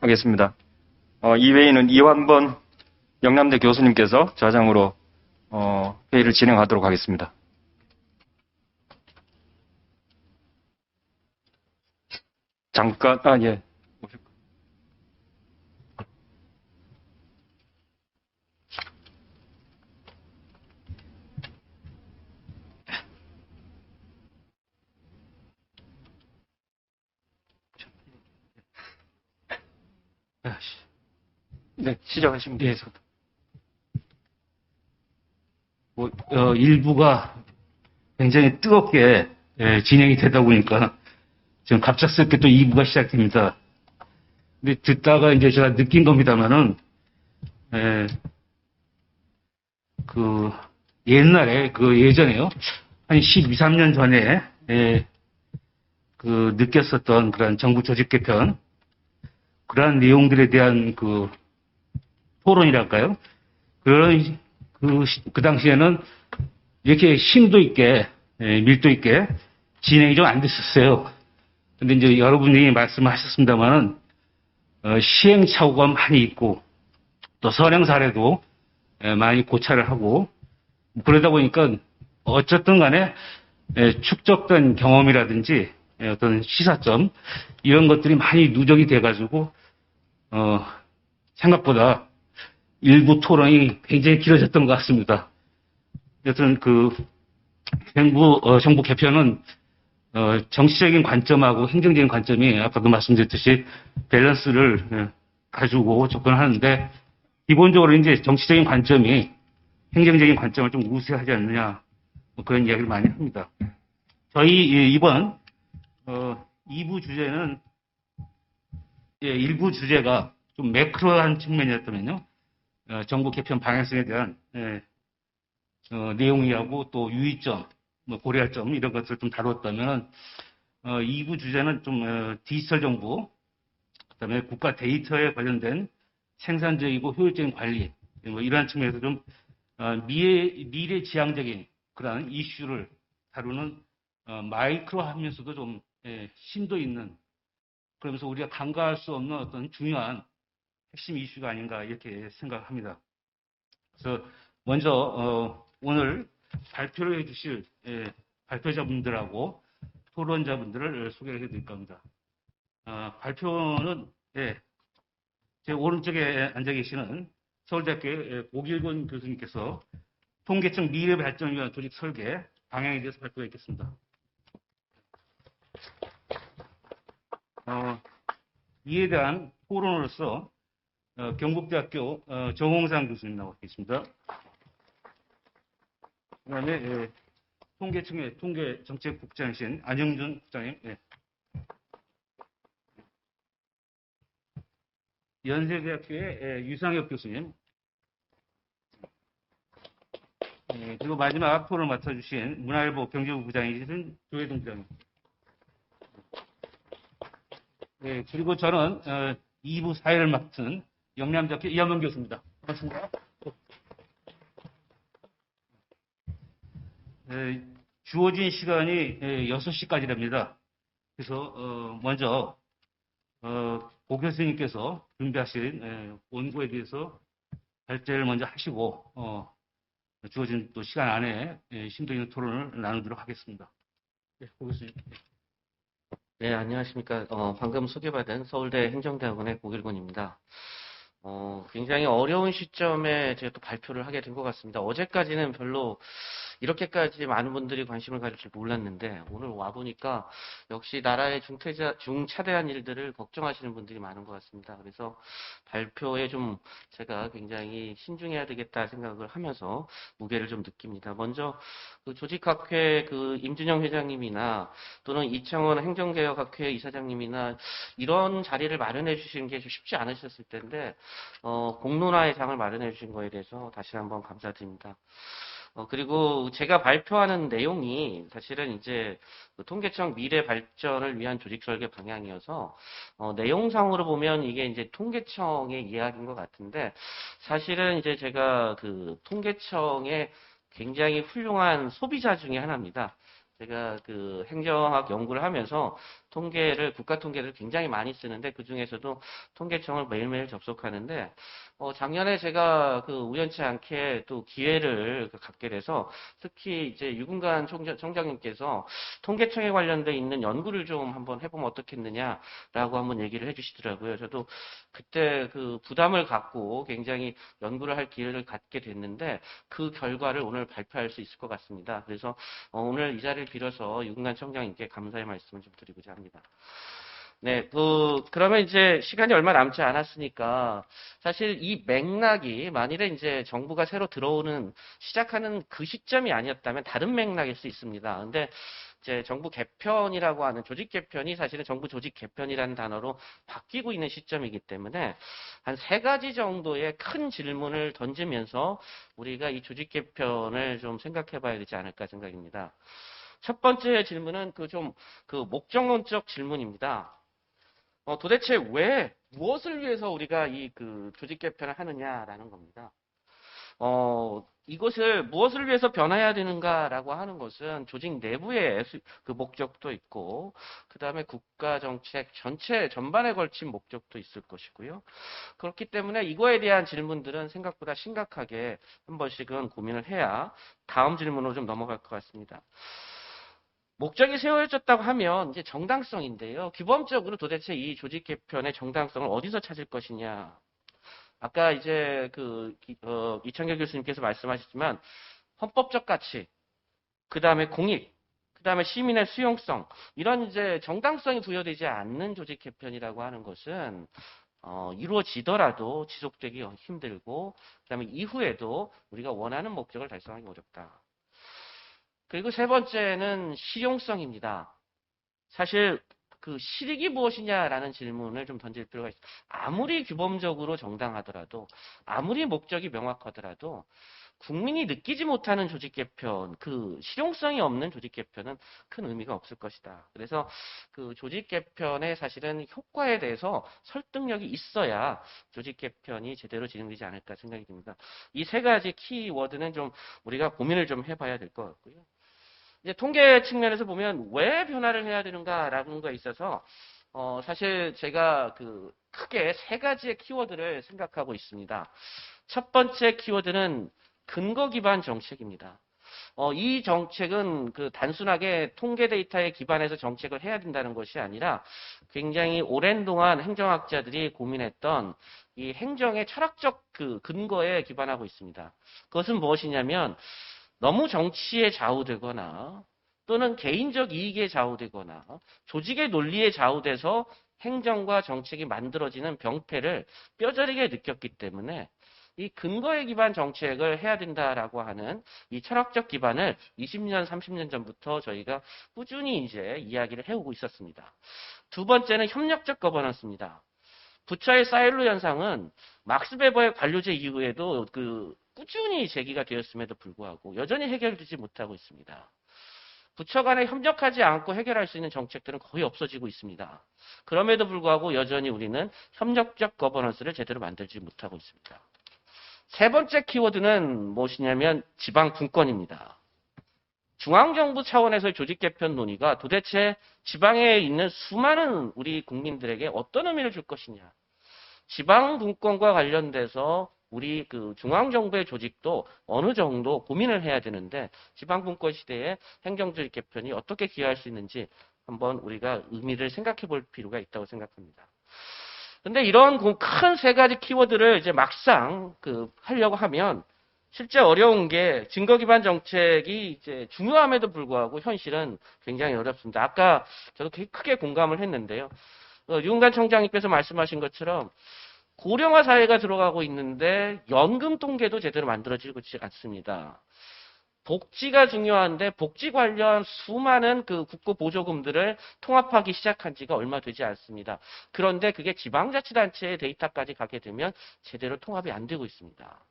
하겠습니다. 이 회의는 이완번 영남대 교수님께서 좌장으로 회의를 진행하도록 하겠습니다. 잠깐, 예. 네, 시작하시면 되겠습니다. 일부가 굉장히 뜨겁게 진행이 되다 보니까 지금 갑작스럽게 또 2부가 시작됩니다. 근데 듣다가 이제 제가 느낀 겁니다만은, 옛날에, 예전에요. 한 12, 13년 전에, 느꼈었던 그런 정부 조직 개편, 그러한 내용들에 대한 토론이랄까요? 그 당시에는 이렇게 심도 있게, 밀도 있게 진행이 좀 안 됐었어요. 근데 이제 여러분이 말씀하셨습니다만은, 시행착오가 많이 있고, 또 선행 사례도 많이 고찰을 하고, 그러다 보니까 어쨌든 간에 축적된 경험이라든지 어떤 시사점, 이런 것들이 많이 누적이 돼가지고, 생각보다 일부 토론이 굉장히 길어졌던 것 같습니다. 여튼 정부 개편은 정치적인 관점하고 행정적인 관점이 아까도 말씀드렸듯이 밸런스를 가지고 접근하는데 기본적으로 이제 정치적인 관점이 행정적인 관점을 좀 우세하지 않느냐 그런 이야기를 많이 합니다. 저희 이번 2부 주제는 일부 주제가 좀 매크로한 측면이었다면요. 정부 개편 방향성에 대한 내용이하고 또 유의점, 고려할 점 이런 것들을 좀 다뤘다면 2부 주제는 좀 디지털 정부, 그다음에 국가 데이터에 관련된 생산적이고 효율적인 관리 이러한 측면에서 좀 미래지향적인 그러한 이슈를 다루는 마이크로하면서도 좀 심도 있는 그러면서 우리가 간과할 수 없는 어떤 중요한 핵심 이슈가 아닌가 이렇게 생각합니다. 그래서 먼저 오늘 발표를 해주실 발표자분들하고 토론자분들을 소개해 드릴 겁니다. 발표는 제 오른쪽에 앉아 계시는 서울대학교 고길곤 교수님께서 통계청 미래발전위원 조직 설계 방향에 대해서 발표해 있겠습니다. 이에 대한 토론으로서 경북대학교 정홍상 교수님 나와 계십니다. 그 다음에 통계청의 통계정책국장이신 안영준 국장님, 연세대학교의 유상혁 교수님, 그리고 마지막 토론을 맡아주신 문화일보 경제부 부장이신 조혜동 부장님. 그리고 저는 2부 사회를 맡은 영남대학교 이한번 교수입니다. 반갑습니다. 주어진 시간이 6시까지랍니다. 그래서 먼저 고 교수님께서 준비하신 원고에 대해서 발제를 먼저 하시고 주어진 또 시간 안에 심도 있는 토론을 나누도록 하겠습니다. 고 교수님. 네, 안녕하십니까. 방금 소개받은 서울대 행정대학원의 고길곤입니다. 굉장히 어려운 시점에 제가 또 발표를 하게 된 것 같습니다. 어제까지는 별로 이렇게까지 많은 분들이 관심을 가질 줄 몰랐는데 오늘 와보니까 역시 나라의 중차대한 일들을 걱정하시는 분들이 많은 것 같습니다. 그래서 발표에 좀 제가 굉장히 신중해야 되겠다 생각을 하면서 무게를 좀 느낍니다. 먼저 조직학회 임준영 회장님이나 또는 이창원 행정개혁학회 이사장님이나 이런 자리를 마련해 주시는 게 좀 쉽지 않으셨을 텐데 공론화의 장을 마련해 주신 거에 대해서 다시 한번 감사드립니다. 그리고 제가 발표하는 내용이 사실은 이제 통계청 미래 발전을 위한 조직 설계 방향이어서 내용상으로 보면 이게 이제 통계청의 이야기인 것 같은데 사실은 이제 제가 통계청의 굉장히 훌륭한 소비자 중에 하나입니다. 제가 행정학 연구를 하면서 국가 통계를 굉장히 많이 쓰는데 그 중에서도 통계청을 매일매일 접속하는데 작년에 제가 그 우연치 않게 또 기회를 갖게 돼서 특히 이제 유근관 청장님께서 통계청에 관련돼 있는 연구를 좀 한번 해보면 어떻겠느냐라고 한번 얘기를 해주시더라고요. 저도 그때 그 부담을 갖고 굉장히 연구를 할 기회를 갖게 됐는데 그 결과를 오늘 발표할 수 있을 것 같습니다. 그래서 오늘 이 자리를 빌어서 유근관 청장님께 감사의 말씀을 좀 드리고자 합니다. 네, 그러면 이제 시간이 얼마 남지 않았으니까 사실 이 맥락이 만일에 이제 정부가 새로 시작하는 그 시점이 아니었다면 다른 맥락일 수 있습니다. 근데 이제 정부 개편이라고 하는 조직 개편이 사실은 정부 조직 개편이라는 단어로 바뀌고 있는 시점이기 때문에 한 3가지 정도의 큰 질문을 던지면서 우리가 이 조직 개편을 좀 생각해 봐야 되지 않을까 생각입니다. 첫 번째 질문은 그 목적론적 질문입니다. 도대체 무엇을 위해서 우리가 그 조직 개편을 하느냐라는 겁니다. 이것을 무엇을 위해서 변화해야 되는가라고 하는 것은 조직 내부의 그 목적도 있고, 그 다음에 국가 정책 전반에 걸친 목적도 있을 것이고요. 그렇기 때문에 이거에 대한 질문들은 생각보다 심각하게 한 번씩은 고민을 해야 다음 질문으로 좀 넘어갈 것 같습니다. 목적이 세워졌다고 하면 이제 정당성인데요. 규범적으로 도대체 이 조직 개편의 정당성을 어디서 찾을 것이냐. 아까 이제 이창결 교수님께서 말씀하셨지만 헌법적 가치, 그 다음에 공익, 그 다음에 시민의 수용성, 이런 이제 정당성이 부여되지 않는 조직 개편이라고 하는 것은 이루어지더라도 지속되기 힘들고, 그 다음에 이후에도 우리가 원하는 목적을 달성하기 어렵다. 그리고 세 번째는 실용성입니다. 사실 그 실익이 무엇이냐라는 질문을 좀 던질 필요가 있습니다. 아무리 규범적으로 정당하더라도, 아무리 목적이 명확하더라도 국민이 느끼지 못하는 조직 개편, 그 실용성이 없는 조직 개편은 큰 의미가 없을 것이다. 그래서 그 조직 개편의 사실은 효과에 대해서 설득력이 있어야 조직 개편이 제대로 진행되지 않을까 생각이 듭니다. 이 3가지 키워드는 좀 우리가 고민을 좀 해봐야 될 것 같고요. 이제 통계 측면에서 보면 왜 변화를 해야 되는가라는 거에 있어서 사실 제가 크게 3가지의 키워드를 생각하고 있습니다. 첫 번째 키워드는 근거 기반 정책입니다. 이 정책은 단순하게 통계 데이터에 기반해서 정책을 해야 된다는 것이 아니라 굉장히 오랜 동안 행정학자들이 고민했던 이 행정의 철학적 근거에 기반하고 있습니다. 그것은 무엇이냐면 너무 정치에 좌우되거나 또는 개인적 이익에 좌우되거나 조직의 논리에 좌우돼서 행정과 정책이 만들어지는 병폐를 뼈저리게 느꼈기 때문에 이 근거에 기반 정책을 해야 된다라고 하는 이 철학적 기반을 20년, 30년 전부터 저희가 꾸준히 이제 이야기를 해오고 있었습니다. 두 번째는 협력적 거버넌스입니다. 부처의 사일로 현상은 막스 베버의 관료제 이후에도 꾸준히 제기가 되었음에도 불구하고 여전히 해결되지 못하고 있습니다. 부처 간에 협력하지 않고 해결할 수 있는 정책들은 거의 없어지고 있습니다. 그럼에도 불구하고 여전히 우리는 협력적 거버넌스를 제대로 만들지 못하고 있습니다. 세 번째 키워드는 무엇이냐면 지방 분권입니다. 중앙정부 차원에서의 조직 개편 논의가 도대체 지방에 있는 수많은 우리 국민들에게 어떤 의미를 줄 것이냐. 지방 분권과 관련돼서 우리 중앙정부의 조직도 어느 정도 고민을 해야 되는데 지방 분권 시대에 행정조직 개편이 어떻게 기여할 수 있는지 한번 우리가 의미를 생각해 볼 필요가 있다고 생각합니다. 근데 이런 큰 3가지 키워드를 이제 막상 하려고 하면 실제 어려운 게 증거 기반 정책이 이제 중요함에도 불구하고 현실은 굉장히 어렵습니다. 아까 저도 크게 공감을 했는데요. 유은관 청장님께서 말씀하신 것처럼 고령화 사회가 들어가고 있는데 연금 통계도 제대로 만들어지고 있지 않습니다. 복지가 중요한데 복지 관련 수많은 국고 보조금들을 통합하기 시작한 지가 얼마 되지 않습니다. 그런데 그게 지방자치단체의 데이터까지 가게 되면 제대로 통합이 안 되고 있습니다.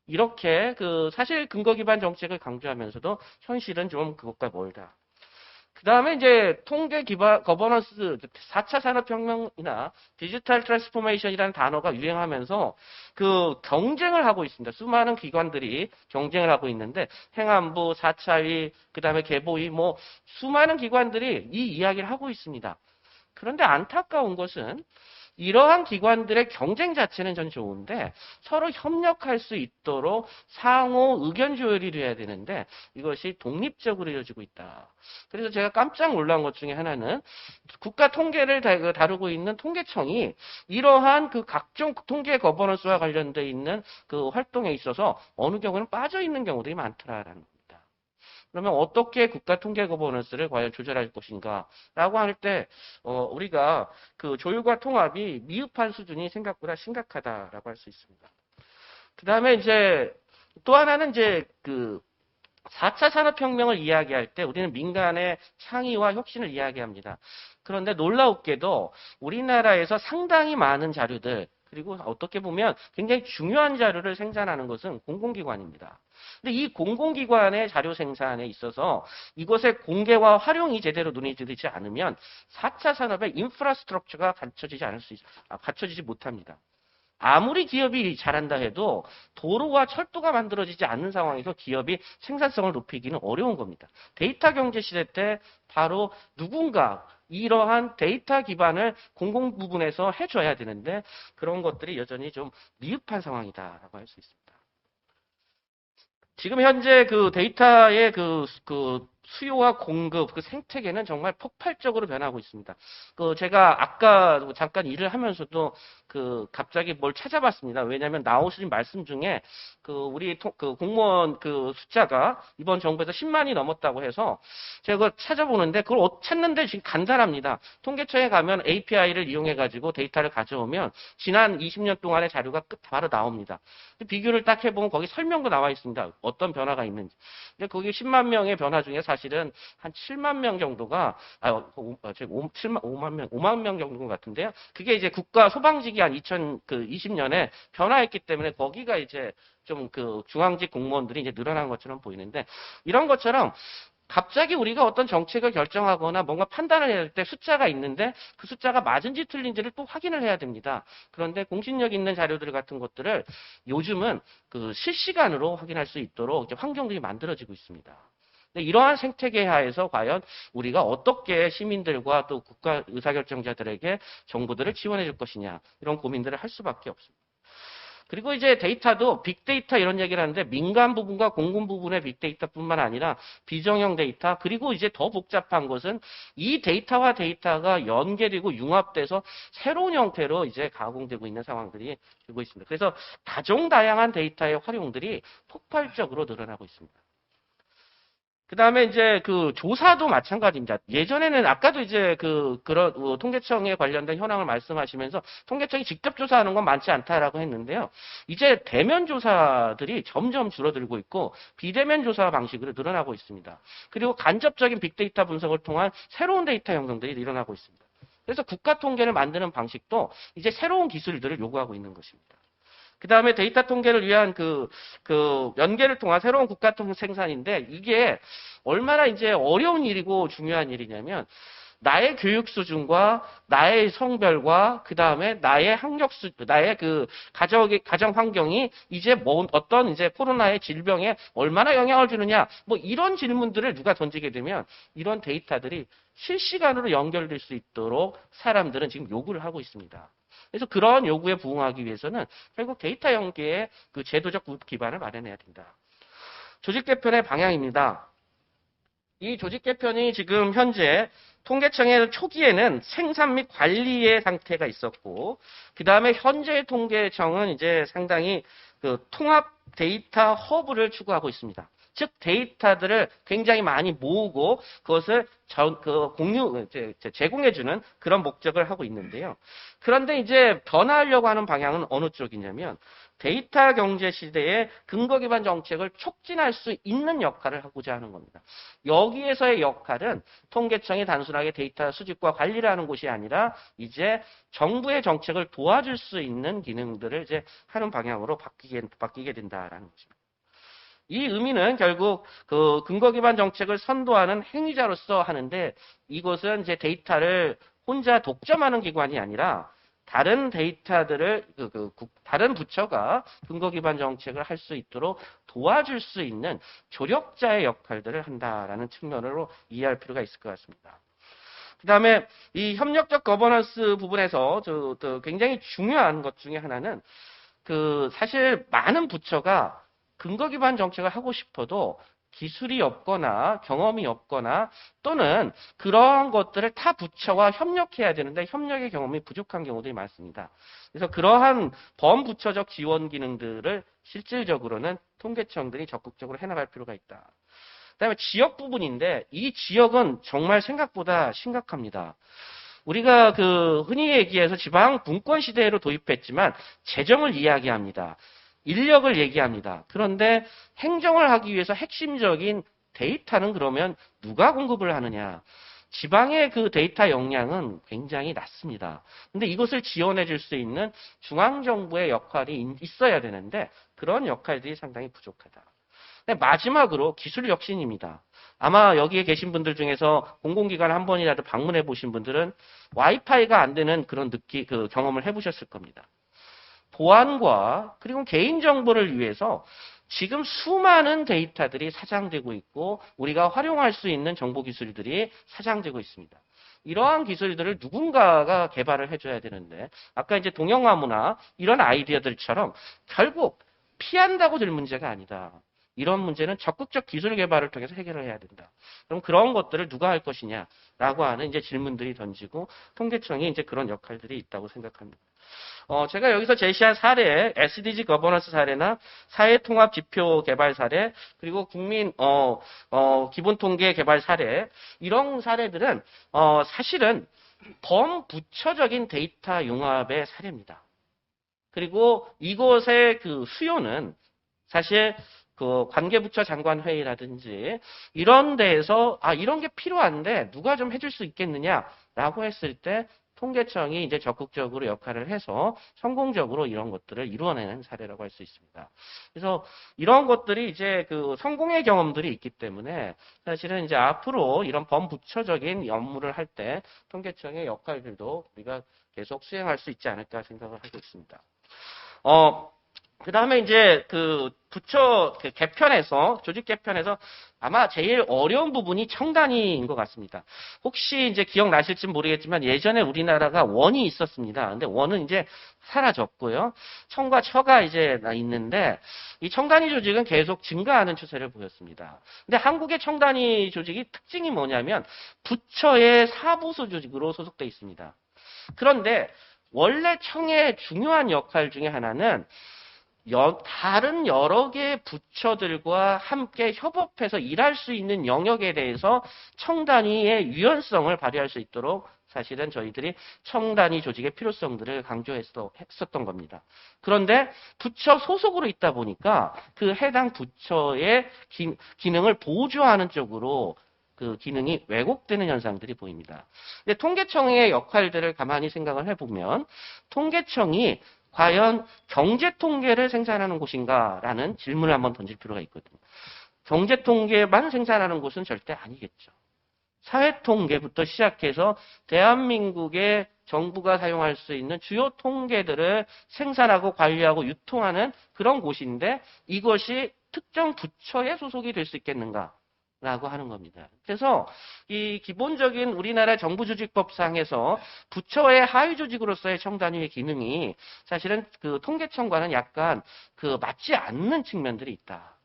이렇게 사실 근거 기반 정책을 강조하면서도 현실은 좀 그것과 멀다. 그 다음에 이제 통계 기반 거버넌스 4차 산업혁명이나 디지털 트랜스포메이션이라는 단어가 유행하면서 그 경쟁을 하고 있습니다. 수많은 기관들이 경쟁을 하고 있는데 행안부, 4차위, 그 다음에 개보위 뭐 수많은 기관들이 이 이야기를 하고 있습니다. 그런데 안타까운 것은 이러한 기관들의 경쟁 자체는 전 좋은데 서로 협력할 수 있도록 상호 의견 조율이 돼야 되는데 이것이 독립적으로 이루어지고 있다. 그래서 제가 깜짝 놀란 것 중에 하나는 국가 통계를 다루고 있는 통계청이 이러한 그 각종 통계 거버넌스와 관련되어 있는 그 활동에 있어서 어느 경우는 빠져 있는 경우들이 많더라라는 겁니다. 그러면 어떻게 국가 통계 거버넌스를 과연 조절할 것인가라고 할 때 우리가 그 조율과 통합이 미흡한 수준이 생각보다 심각하다라고 할 수 있습니다. 그 다음에 이제 또 하나는 이제 그 4차 산업혁명을 이야기할 때 우리는 민간의 창의와 혁신을 이야기합니다. 그런데 놀라웠게도 우리나라에서 상당히 많은 자료들 그리고 어떻게 보면 굉장히 중요한 자료를 생산하는 것은 공공기관입니다. 근데 이 공공기관의 자료 생산에 있어서 이것의 공개와 활용이 제대로 눈에 들이지 않으면 4차 산업의 인프라스트럭처가 갖춰지지 못합니다. 아무리 기업이 잘한다 해도 도로와 철도가 만들어지지 않는 상황에서 기업이 생산성을 높이기는 어려운 겁니다. 데이터 경제 시대 때 바로 누군가 이러한 데이터 기반을 공공 부분에서 해줘야 되는데 그런 것들이 여전히 좀 미흡한 상황이다라고 할 수 있습니다. 지금 현재 그 데이터의 그 수요와 공급, 그 생태계는 정말 폭발적으로 변하고 있습니다. 제가 아까 잠깐 일을 하면서도 갑자기 뭘 찾아봤습니다. 왜냐하면 나오신 말씀 중에 우리 공무원 숫자가 이번 정부에서 10만이 넘었다고 해서 제가 찾아보는데 그걸 찾는데 지금 간단합니다. 통계청에 가면 API를 이용해가지고 데이터를 가져오면 지난 20년 동안의 자료가 바로 나옵니다. 비교를 딱 해보면 거기 설명도 나와 있습니다. 어떤 변화가 있는지. 근데 거기 10만 명의 변화 중에 사실은 한 7만 명 정도가, 5만 명 정도 같은데요. 그게 이제 국가 소방직이 한 2020년에 변화했기 때문에 거기가 이제 좀 중앙직 공무원들이 이제 늘어난 것처럼 보이는데 이런 것처럼 갑자기 우리가 어떤 정책을 결정하거나 뭔가 판단을 해야 할 때 숫자가 있는데 그 숫자가 맞은지 틀린지를 또 확인을 해야 됩니다. 그런데 공신력 있는 자료들 같은 것들을 요즘은 실시간으로 확인할 수 있도록 이제 환경들이 만들어지고 있습니다. 이러한 생태계 하에서 과연 우리가 어떻게 시민들과 또 국가 의사결정자들에게 정보들을 지원해 줄 것이냐 이런 고민들을 할 수밖에 없습니다. 그리고 이제 데이터도 빅데이터 이런 얘기를 하는데 민간 부분과 공군 부분의 빅데이터뿐만 아니라 비정형 데이터 그리고 이제 더 복잡한 것은 이 데이터와 데이터가 연계되고 융합돼서 새로운 형태로 이제 가공되고 있는 상황들이 되고 있습니다. 그래서 다종다양한 데이터의 활용들이 폭발적으로 늘어나고 있습니다. 그 다음에 이제 조사도 마찬가지입니다. 예전에는 아까도 이제 그런 통계청에 관련된 현황을 말씀하시면서 통계청이 직접 조사하는 건 많지 않다라고 했는데요. 이제 대면 조사들이 점점 줄어들고 있고 비대면 조사 방식으로 늘어나고 있습니다. 그리고 간접적인 빅데이터 분석을 통한 새로운 데이터 형성들이 일어나고 있습니다. 그래서 국가 통계를 만드는 방식도 이제 새로운 기술들을 요구하고 있는 것입니다. 그 다음에 데이터 통계를 위한 연계를 통한 새로운 국가 통계 생산인데 이게 얼마나 이제 어려운 일이고 중요한 일이냐면 나의 교육 수준과 나의 성별과 그 다음에 나의 나의 가정 환경이 이제 어떤 이제 코로나의 질병에 얼마나 영향을 주느냐 뭐 이런 질문들을 누가 던지게 되면 이런 데이터들이 실시간으로 연결될 수 있도록 사람들은 지금 요구를 하고 있습니다. 그래서 그런 요구에 부응하기 위해서는 결국 데이터 연계의 제도적 기반을 마련해야 된다. 조직 개편의 방향입니다. 이 조직 개편이 지금 현재 통계청의 초기에는 생산 및 관리의 상태가 있었고, 그 다음에 현재 통계청은 이제 상당히 통합 데이터 허브를 추구하고 있습니다. 즉 데이터들을 굉장히 많이 모으고 그것을 제공해주는 그런 목적을 하고 있는데요. 그런데 이제 변화하려고 하는 방향은 어느 쪽이냐면 데이터 경제 시대에 근거 기반 정책을 촉진할 수 있는 역할을 하고자 하는 겁니다. 여기에서의 역할은 통계청이 단순하게 데이터 수집과 관리를 하는 곳이 아니라 이제 정부의 정책을 도와줄 수 있는 기능들을 이제 하는 방향으로 바뀌게 된다라는 것입니다. 이 의미는 결국 그 근거 기반 정책을 선도하는 행위자로서 하는데 이것은 이제 데이터를 혼자 독점하는 기관이 아니라 다른 데이터들을 다른 부처가 근거 기반 정책을 할 수 있도록 도와줄 수 있는 조력자의 역할들을 한다라는 측면으로 이해할 필요가 있을 것 같습니다. 그다음에 이 협력적 거버넌스 부분에서 굉장히 중요한 것 중에 하나는 사실 많은 부처가 근거 기반 정책을 하고 싶어도 기술이 없거나 경험이 없거나 또는 그러한 것들을 타 부처와 협력해야 되는데 협력의 경험이 부족한 경우들이 많습니다. 그래서 그러한 범부처적 지원 기능들을 실질적으로는 통계청들이 적극적으로 해나갈 필요가 있다. 그다음에 지역 부분인데 이 지역은 정말 생각보다 심각합니다. 우리가 흔히 얘기해서 지방 분권 시대로 도입했지만 재정을 이야기합니다. 인력을 얘기합니다. 그런데 행정을 하기 위해서 핵심적인 데이터는 그러면 누가 공급을 하느냐? 지방의 그 데이터 역량은 굉장히 낮습니다. 근데 이것을 지원해 줄 수 있는 중앙정부의 역할이 있어야 되는데 그런 역할들이 상당히 부족하다. 마지막으로 기술 혁신입니다. 아마 여기에 계신 분들 중에서 공공기관 한 번이라도 방문해 보신 분들은 와이파이가 안 되는 그런 경험을 해보셨을 겁니다. 보안과 그리고 개인정보를 위해서 지금 수많은 데이터들이 사장되고 있고 우리가 활용할 수 있는 정보기술들이 사장되고 있습니다. 이러한 기술들을 누군가가 개발을 해줘야 되는데 아까 이제 동영화문화 이런 아이디어들처럼 결국 피한다고 될 문제가 아니다. 이런 문제는 적극적 기술 개발을 통해서 해결을 해야 된다. 그럼 그런 것들을 누가 할 것이냐라고 하는 이제 질문들이 던지고 통계청이 이제 그런 역할들이 있다고 생각합니다. 제가 여기서 제시한 사례, SDG 거버넌스 사례나 사회통합 지표 개발 사례, 그리고 국민, 기본통계 개발 사례, 이런 사례들은, 사실은 범부처적인 데이터 융합의 사례입니다. 그리고 이것의 수요는 사실 관계부처 장관회의라든지 이런 데에서, 이런 게 필요한데 누가 좀 해줄 수 있겠느냐라고 했을 때 통계청이 이제 적극적으로 역할을 해서 성공적으로 이런 것들을 이루어내는 사례라고 할 수 있습니다. 그래서 이런 것들이 이제 성공의 경험들이 있기 때문에 사실은 이제 앞으로 이런 범부처적인 업무를 할 때 통계청의 역할들도 우리가 계속 수행할 수 있지 않을까 생각을 하고 있습니다. 그 다음에 이제 부처 개편에서, 조직 개편에서 아마 제일 어려운 부분이 청단위인 것 같습니다. 혹시 이제 기억나실지 모르겠지만 예전에 우리나라가 원이 있었습니다. 근데 원은 이제 사라졌고요. 청과 처가 이제 있는데 이 청단위 조직은 계속 증가하는 추세를 보였습니다. 근데 한국의 청단위 조직이 특징이 뭐냐면 부처의 사부소 조직으로 소속되어 있습니다. 그런데 원래 청의 중요한 역할 중에 하나는 다른 여러 개의 부처들과 함께 협업해서 일할 수 있는 영역에 대해서 청단위의 유연성을 발휘할 수 있도록 사실은 저희들이 청단위 조직의 필요성들을 강조했었던 겁니다. 그런데 부처 소속으로 있다 보니까 그 해당 부처의 기능을 보조하는 쪽으로 기능이 왜곡되는 현상들이 보입니다. 근데 통계청의 역할들을 가만히 생각을 해보면 통계청이 과연 경제통계를 생산하는 곳인가라는 질문을 한번 던질 필요가 있거든요. 경제통계만 생산하는 곳은 절대 아니겠죠. 사회통계부터 시작해서 대한민국의 정부가 사용할 수 있는 주요 통계들을 생산하고 관리하고 유통하는 그런 곳인데 이것이 특정 부처에 소속이 될 수 있겠는가? 라고 하는 겁니다. 그래서 이 기본적인 우리나라 정부조직법상에서 부처의 하위 조직으로서의 청단위의 기능이 사실은 통계청과는 약간 맞지 않는 측면들이 있다.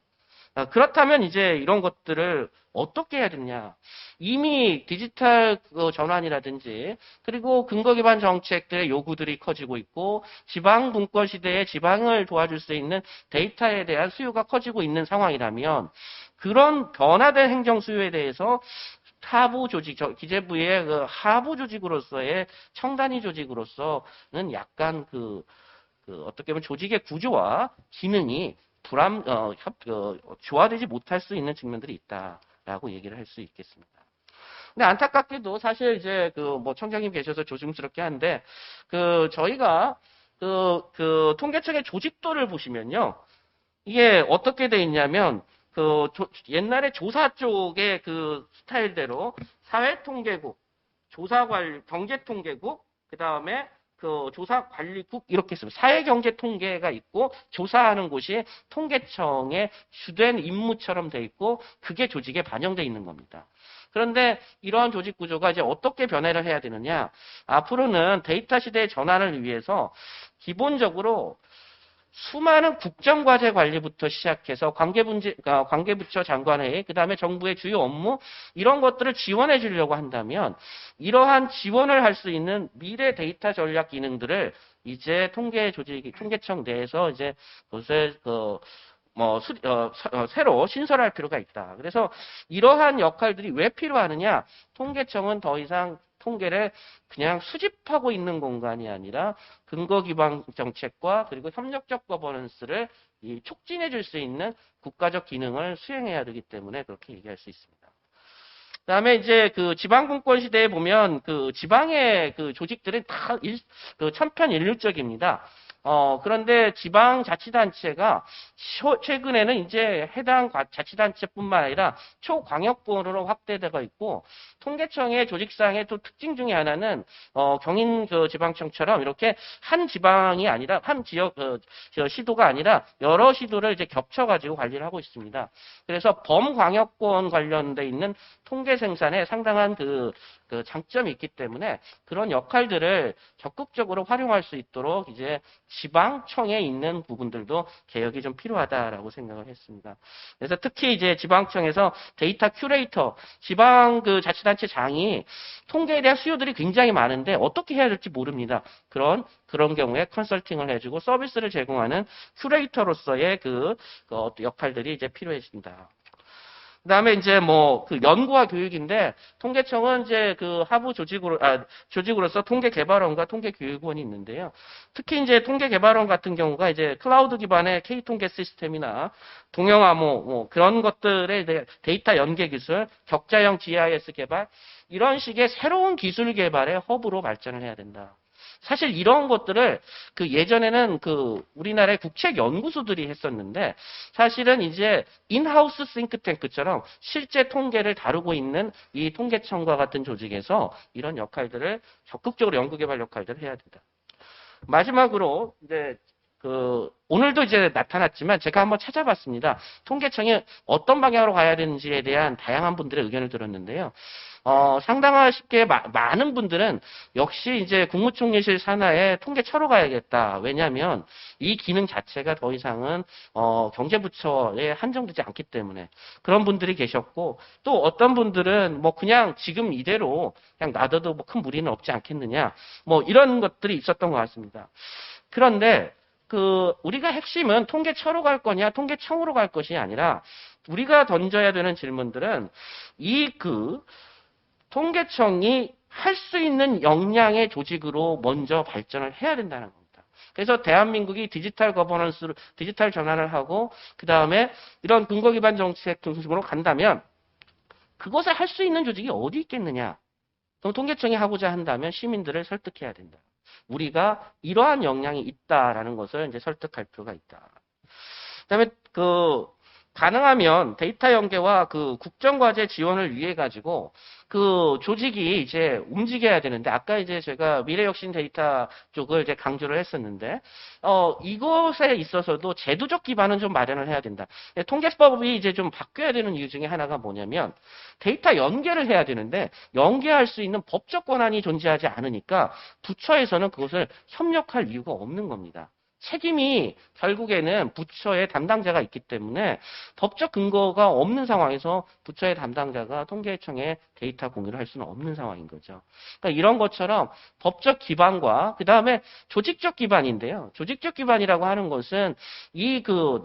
그렇다면 이제 이런 것들을 어떻게 해야 되냐. 이미 디지털 전환이라든지 그리고 근거 기반 정책들의 요구들이 커지고 있고 지방 분권 시대에 지방을 도와줄 수 있는 데이터에 대한 수요가 커지고 있는 상황이라면 그런 변화된 행정 수요에 대해서 하부 조직, 기재부의 하부 조직으로서의 청단위 조직으로서는 약간 어떻게 보면 조직의 구조와 기능이 조화되지 못할 수 있는 측면들이 있다라고 얘기를 할 수 있겠습니다. 근데 안타깝게도 사실 이제 청장님 계셔서 조심스럽게 한데 저희가 통계청의 조직도를 보시면요. 이게 어떻게 돼 있냐면 옛날에 조사 쪽의 그 스타일대로 사회통계국, 경제통계국, 그 다음에 그 조사관리국 이렇게 있습니다. 사회경제통계가 있고 조사하는 곳이 통계청의 주된 임무처럼 돼 있고 그게 조직에 반영돼 있는 겁니다. 그런데 이러한 조직 구조가 이제 어떻게 변화를 해야 되느냐? 앞으로는 데이터 시대의 전환을 위해서 기본적으로 수많은 국정과제 관리부터 시작해서 관계부처 장관회의, 그 다음에 정부의 주요 업무, 이런 것들을 지원해 주려고 한다면, 이러한 지원을 할 수 있는 미래 데이터 전략 기능들을 이제 통계청 내에서 이제 그것을 새로 신설할 필요가 있다. 그래서 이러한 역할들이 왜 필요하느냐? 통계청은 더 이상 통계를 그냥 수집하고 있는 공간이 아니라 근거 기반 정책과 그리고 협력적 거버넌스를 촉진해 줄 수 있는 국가적 기능을 수행해야 되기 때문에 그렇게 얘기할 수 있습니다. 그다음에 이제 그 지방분권 시대에 보면 그 지방의 그 조직들은 다 천편일률적입니다. 그런데 지방자치단체가 최근에는 이제 해당 자치단체뿐만 아니라 초광역권으로 확대되고 있고, 통계청의 조직상의 또 특징 중에 하나는, 경인 그 지방청처럼 이렇게 한 지방이 아니라, 한 지역, 시도가 아니라 여러 시도를 이제 겹쳐가지고 관리를 하고 있습니다. 그래서 범광역권 관련돼 있는 통계 생산에 상당한 그 장점이 있기 때문에 그런 역할들을 적극적으로 활용할 수 있도록 이제 지방청에 있는 부분들도 개혁이 좀 필요하다라고 생각을 했습니다. 그래서 특히 이제 지방청에서 데이터 큐레이터, 지방 그 자치단체장이 통계에 대한 수요들이 굉장히 많은데 어떻게 해야 될지 모릅니다. 그런 경우에 컨설팅을 해주고 서비스를 제공하는 큐레이터로서의 그 역할들이 이제 필요해진다. 그 다음에 이제 그 연구와 교육인데, 통계청은 이제 그 하부 조직으로서 통계개발원과 통계교육원이 있는데요. 특히 이제 통계개발원 같은 경우가 이제 클라우드 기반의 K통계 시스템이나 동영암호, 그런 것들의 데이터 연계 기술, 격자형 GIS 개발, 이런 식의 새로운 기술 개발의 허브로 발전을 해야 된다. 사실 이런 것들을 예전에는 우리나라의 국책 연구소들이 했었는데, 사실은 이제 인하우스 싱크탱크처럼 실제 통계를 다루고 있는 이 통계청과 같은 조직에서 이런 역할들을 적극적으로 연구개발 역할들을 해야 된다. 마지막으로 이제 오늘도 이제 나타났지만 제가 한번 찾아봤습니다. 통계청이 어떤 방향으로 가야 되는지에 대한 다양한 분들의 의견을 들었는데요. 상당하게 많은 분들은 역시 이제 국무총리실 산하에 통계처로 가야겠다. 왜냐하면 이 기능 자체가 더 이상은 경제부처에 한정되지 않기 때문에 그런 분들이 계셨고, 또 어떤 분들은 그냥 지금 이대로 그냥 놔둬도 큰 무리는 없지 않겠느냐, 이런 것들이 있었던 것 같습니다. 그런데 우리가 핵심은 통계처로 갈 거냐, 통계청으로 갈 것이 아니라 우리가 던져야 되는 질문들은 통계청이 할 수 있는 역량의 조직으로 먼저 발전을 해야 된다는 겁니다. 그래서 대한민국이 디지털 거버넌스로 디지털 전환을 하고 그 다음에 이런 근거 기반 정책 중심으로 간다면 그것을 할 수 있는 조직이 어디 있겠느냐? 그럼 통계청이 하고자 한다면 시민들을 설득해야 된다. 우리가 이러한 역량이 있다라는 것을 이제 설득할 필요가 있다. 그다음에 가능하면 데이터 연계와 국정과제 지원을 위해 가지고 조직이 이제 움직여야 되는데, 아까 이제 제가 미래혁신 데이터 쪽을 이제 강조를 했었는데, 이것에 있어서도 제도적 기반은 좀 마련을 해야 된다. 통계법이 이제 좀 바뀌어야 되는 이유 중에 하나가 뭐냐면, 데이터 연계를 해야 되는데, 연계할 수 있는 법적 권한이 존재하지 않으니까, 부처에서는 그것을 협력할 이유가 없는 겁니다. 책임이 결국에는 부처의 담당자가 있기 때문에 법적 근거가 없는 상황에서 부처의 담당자가 통계청에 데이터 공유를 할 수는 없는 상황인 거죠. 그러니까 이런 것처럼 법적 기반과 그 다음에 조직적 기반인데요. 조직적 기반이라고 하는 것은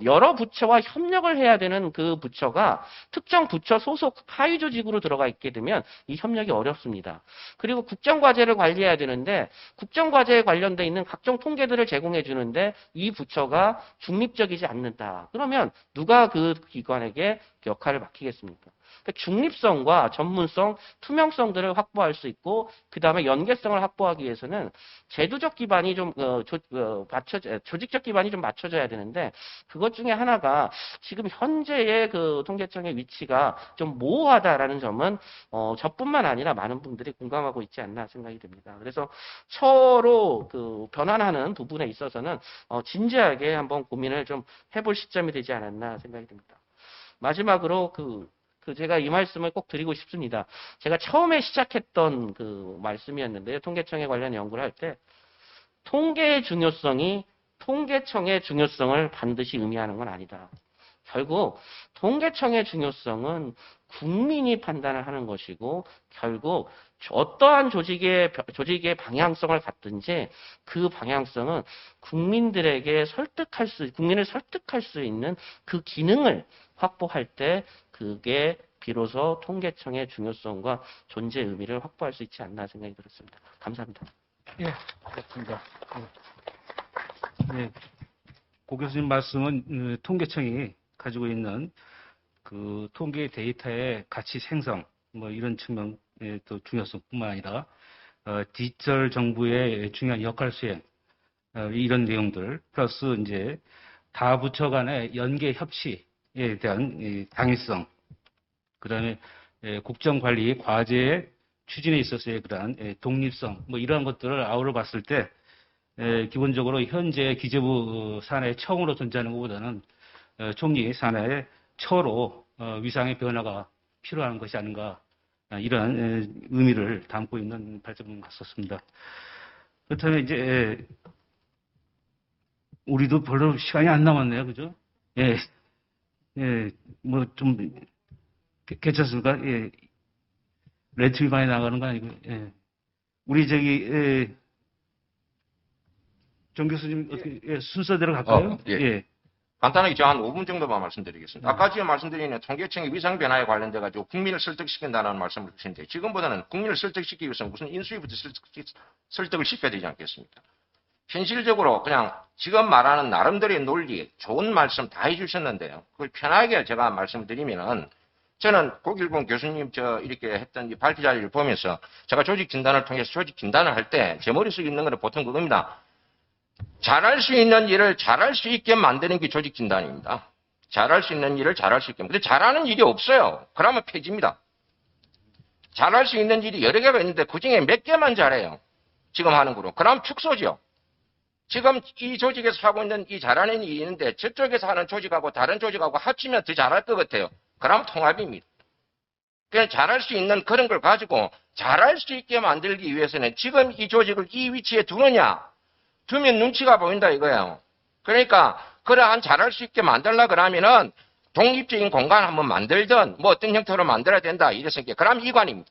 여러 부처와 협력을 해야 되는 그 부처가 특정 부처 소속 하위 조직으로 들어가 있게 되면 이 협력이 어렵습니다. 그리고 국정과제를 관리해야 되는데 국정과제에 관련돼 있는 각종 통계들을 제공해 주는데 이 부처가 중립적이지 않는다. 그러면 누가 그 기관에게 역할을 맡기겠습니까? 그러니까 중립성과 전문성, 투명성들을 확보할 수 있고, 그 다음에 연계성을 확보하기 위해서는 제도적 기반이 좀 조직적 기반이 좀 맞춰져야 되는데, 그것 중에 하나가 지금 현재의 그 통계청의 위치가 좀 모호하다라는 점은 저뿐만 아니라 많은 분들이 공감하고 있지 않나 생각이 듭니다. 그래서 처로 그 변환하는 부분에 있어서는 진지하게 한번 고민을 좀 해볼 시점이 되지 않았나 생각이 듭니다. 마지막으로 제가 이 말씀을 꼭 드리고 싶습니다. 제가 처음에 시작했던 그 말씀이었는데요. 통계청에 관련 연구를 할 때 통계의 중요성이 통계청의 중요성을 반드시 의미하는 건 아니다. 결국 통계청의 중요성은 국민이 판단을 하는 것이고, 결국 어떠한 조직의 방향성을 갖든지 그 방향성은 국민을 설득할 수 있는 그 기능을 확보할 때 그게 비로소 통계청의 중요성과 존재 의미를 확보할 수 있지 않나 생각이 들었습니다. 감사합니다. 예, 그렇습니다. 예, 고 교수님 말씀은 통계청이 가지고 있는 그 통계 데이터의 가치 생성, 뭐 이런 측면의 또 중요성뿐만 아니라 디지털 정부의 중요한 역할 수행, 이런 내용들 플러스 이제 다 부처 간의 연계 협치에 대한 이 당위성, 그다음에 국정 관리 과제의 추진에 있어서의 그러한 독립성, 뭐 이러한 것들을 아우러 봤을 때 기본적으로 현재 기재부 산하의 청으로 존재하는 것보다는 총리 산하의 처로 위상의 변화가 필요한 것이 아닌가, 이런 의미를 담고 있는 발표문 같았습니다. 그렇다면 이제 우리도 별로 시간이 안 남았네요, 그죠? 예, 뭐 좀 괜찮습니까? 예, 렌트비 많이 나가는 거 아니고, 예. 우리 정 교수님 어떻게 순서대로 갈까요? 예. 간단하게 제가 한 5분 정도만 말씀드리겠습니다. 아까 제가 말씀드린 통계청의 위상 변화에 관련돼 가지고 국민을 설득시킨다는 말씀을 주시는데, 지금보다는 국민을 설득시키기 위해서 무슨 인수위부터 설득을 시켜야 되지 않겠습니까? 현실적으로 그냥 지금 말하는 나름대로의 논리, 좋은 말씀 다 해주셨는데요. 그걸 편하게 제가 말씀드리면은, 저는 고길봉 교수님 이렇게 했던 이 발표 자료를 보면서 제가 조직 진단을 통해서 조직 진단을 할 때 제 머릿속에 있는 거는 보통 그겁니다. 잘할 수 있는 일을 잘할 수 있게 만드는 게 조직 진단입니다. 잘할 수 있는 일을 잘할 수 있게. 근데 잘하는 일이 없어요. 그러면 폐지입니다. 잘할 수 있는 일이 여러 개가 있는데 그중에 몇 개만 잘해요. 지금 하는 거로. 그럼 축소죠. 지금 이 조직에서 하고 있는 이 잘하는 일이 있는데 저쪽에서 하는 조직하고 다른 조직하고 합치면 더 잘할 것 같아요. 그럼 통합입니다. 그냥 잘할 수 있는 그런 걸 가지고 잘할 수 있게 만들기 위해서는 지금 이 조직을 이 위치에 두느냐, 두면 눈치가 보인다 이거예요. 그러니까 그러한 잘할 수 있게 만들려 그러면은 독립적인 공간 한번 만들든 뭐 어떤 형태로 만들어야 된다 이랬으니까 그럼 이관입니다.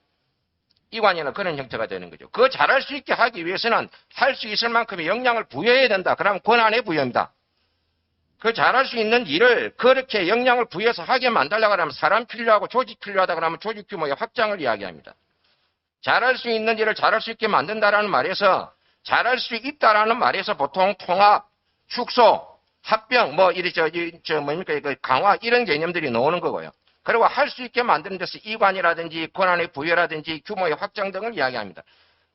이관이는 그런 형태가 되는 거죠. 그 잘할 수 있게 하기 위해서는 할 수 있을 만큼의 역량을 부여해야 된다. 그러면 권한의 부여입니다. 그 잘할 수 있는 일을 그렇게 역량을 부여해서 하게 만들려고 하면 사람 필요하고 조직 필요하다 그러면 조직 규모의 확장을 이야기합니다. 잘할 수 있는 일을 잘할 수 있게 만든다라는 말에서 잘할 수 있다라는 말에서 보통 통합, 축소, 합병, 뭐 뭡니까 강화 이런 개념들이 나오는 거고요. 그리고 할 수 있게 만드는 데서 이관이라든지 권한의 부여라든지 규모의 확장 등을 이야기합니다.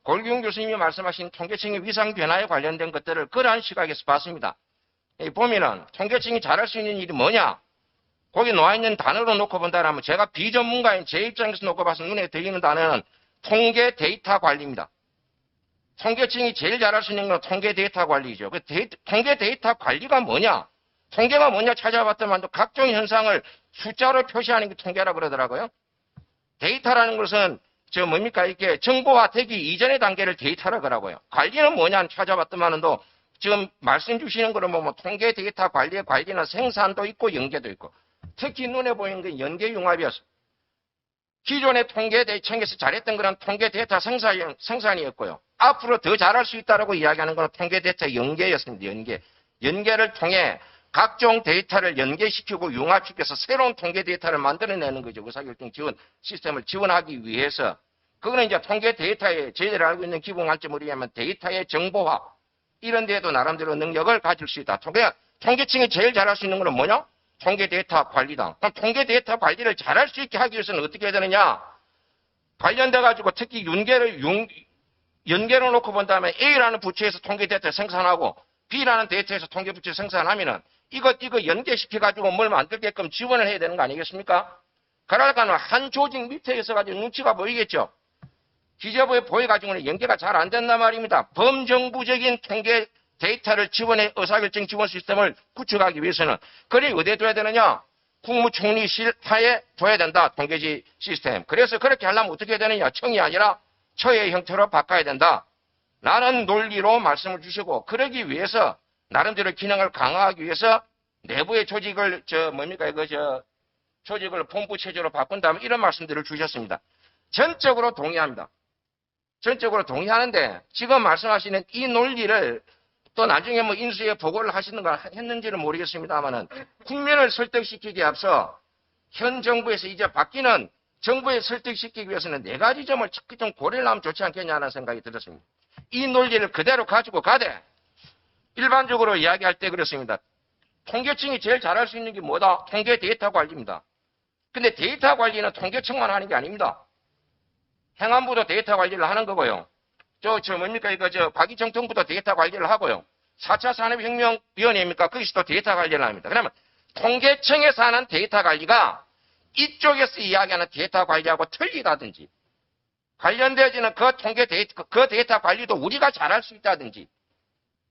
골기웅 교수님이 말씀하신 통계청의 위상 변화에 관련된 것들을 그러한 시각에서 봤습니다. 보면은 통계청이 잘할 수 있는 일이 뭐냐? 거기 나와 있는 단어로 놓고 본다면 제가 비전문가인 제 입장에서 놓고 봐서 눈에 들리는 단어는 통계 데이터 관리입니다. 통계청이 제일 잘할 수 있는 건 통계 데이터 관리죠. 통계 데이터 관리가 뭐냐? 통계가 뭐냐 찾아봤더만 각종 현상을 숫자로 표시하는 게 통계라 그러더라고요. 데이터라는 것은 뭡니까 이게 정보화되기 이전의 단계를 데이터라 그러고요. 관리는 뭐냐 찾아봤더만도 지금 말씀 주시는 거는 뭐 통계 데이터 관리의 관리는 생산도 있고 연계도 있고, 특히 눈에 보이는 게 연계 융합이었어. 기존의 통계 대청에서 잘했던 거는 통계 데이터 생산이었고요. 앞으로 더 잘할 수 있다라고 이야기하는 거는 통계 데이터 연계였습니다. 연계를 통해 각종 데이터를 연계시키고 융합시켜서 새로운 통계 데이터를 만들어내는 거죠. 의사결정 지원 시스템을 지원하기 위해서. 그거는 이제 통계 데이터의 저희들이 알고 있는 기본 관점으로 의하면 데이터의 정보화 이런 데에도 나름대로 능력을 가질 수 있다. 통계청이 제일 잘할 수 있는 거는 뭐냐? 통계 데이터 관리당. 그럼 통계 데이터 관리를 잘할 수 있게 하기 위해서는 어떻게 해야 되느냐? 관련돼 가지고 특히 연계로 놓고 본다면 A라는 부처에서 통계 데이터 생산하고 B라는 데이터에서 통계 부처 생산하면은 이거 연계시켜 가지고 뭘 만들게끔 지원을 해야 되는 거 아니겠습니까? 그러니까 한 조직 밑에 있어 가지고 눈치가 보이겠죠. 기재부에 보여 가지고는 연계가 잘 안 된단 말입니다. 범정부적인 통계 데이터를 지원해 의사결정 지원 시스템을 구축하기 위해서는 그래 어디에 둬야 되느냐? 국무총리실 하에 둬야 된다. 통계지 시스템. 그래서 그렇게 하려면 어떻게 해야 되느냐? 청이 아니라 처의 형태로 바꿔야 된다. 라는 논리로 말씀을 주시고 그러기 위해서 나름대로 기능을 강화하기 위해서 내부의 조직을 조직을 본부 체제로 바꾼 다음에 이런 말씀들을 주셨습니다. 전적으로 동의합니다. 전적으로 동의하는데 지금 말씀하시는 이 논리를 또 나중에 뭐 인수에 보고를 하시는 걸 했는지는 모르겠습니다만은 국민을 설득시키기에 앞서 현 정부에서 이제 바뀌는 정부에 설득시키기 위해서는 네 가지 점을 특히 좀 고려를 하면 좋지 않겠냐는 생각이 들었습니다. 이 논리를 그대로 가지고 가되 일반적으로 이야기할 때 그렇습니다. 통계청이 제일 잘할 수 있는 게 뭐다? 통계 데이터 관리입니다. 근데 데이터 관리는 통계청만 하는 게 아닙니다. 행안부도 데이터 관리를 하는 거고요. 박이정 정부도 데이터 관리를 하고요. 4차 산업혁명위원회입니까? 거기서도 데이터 관리를 합니다. 그러면 통계청에서 하는 데이터 관리가 이쪽에서 이야기하는 데이터 관리하고 틀리다든지 관련되어지는 그 데이터 관리도 우리가 잘할 수 있다든지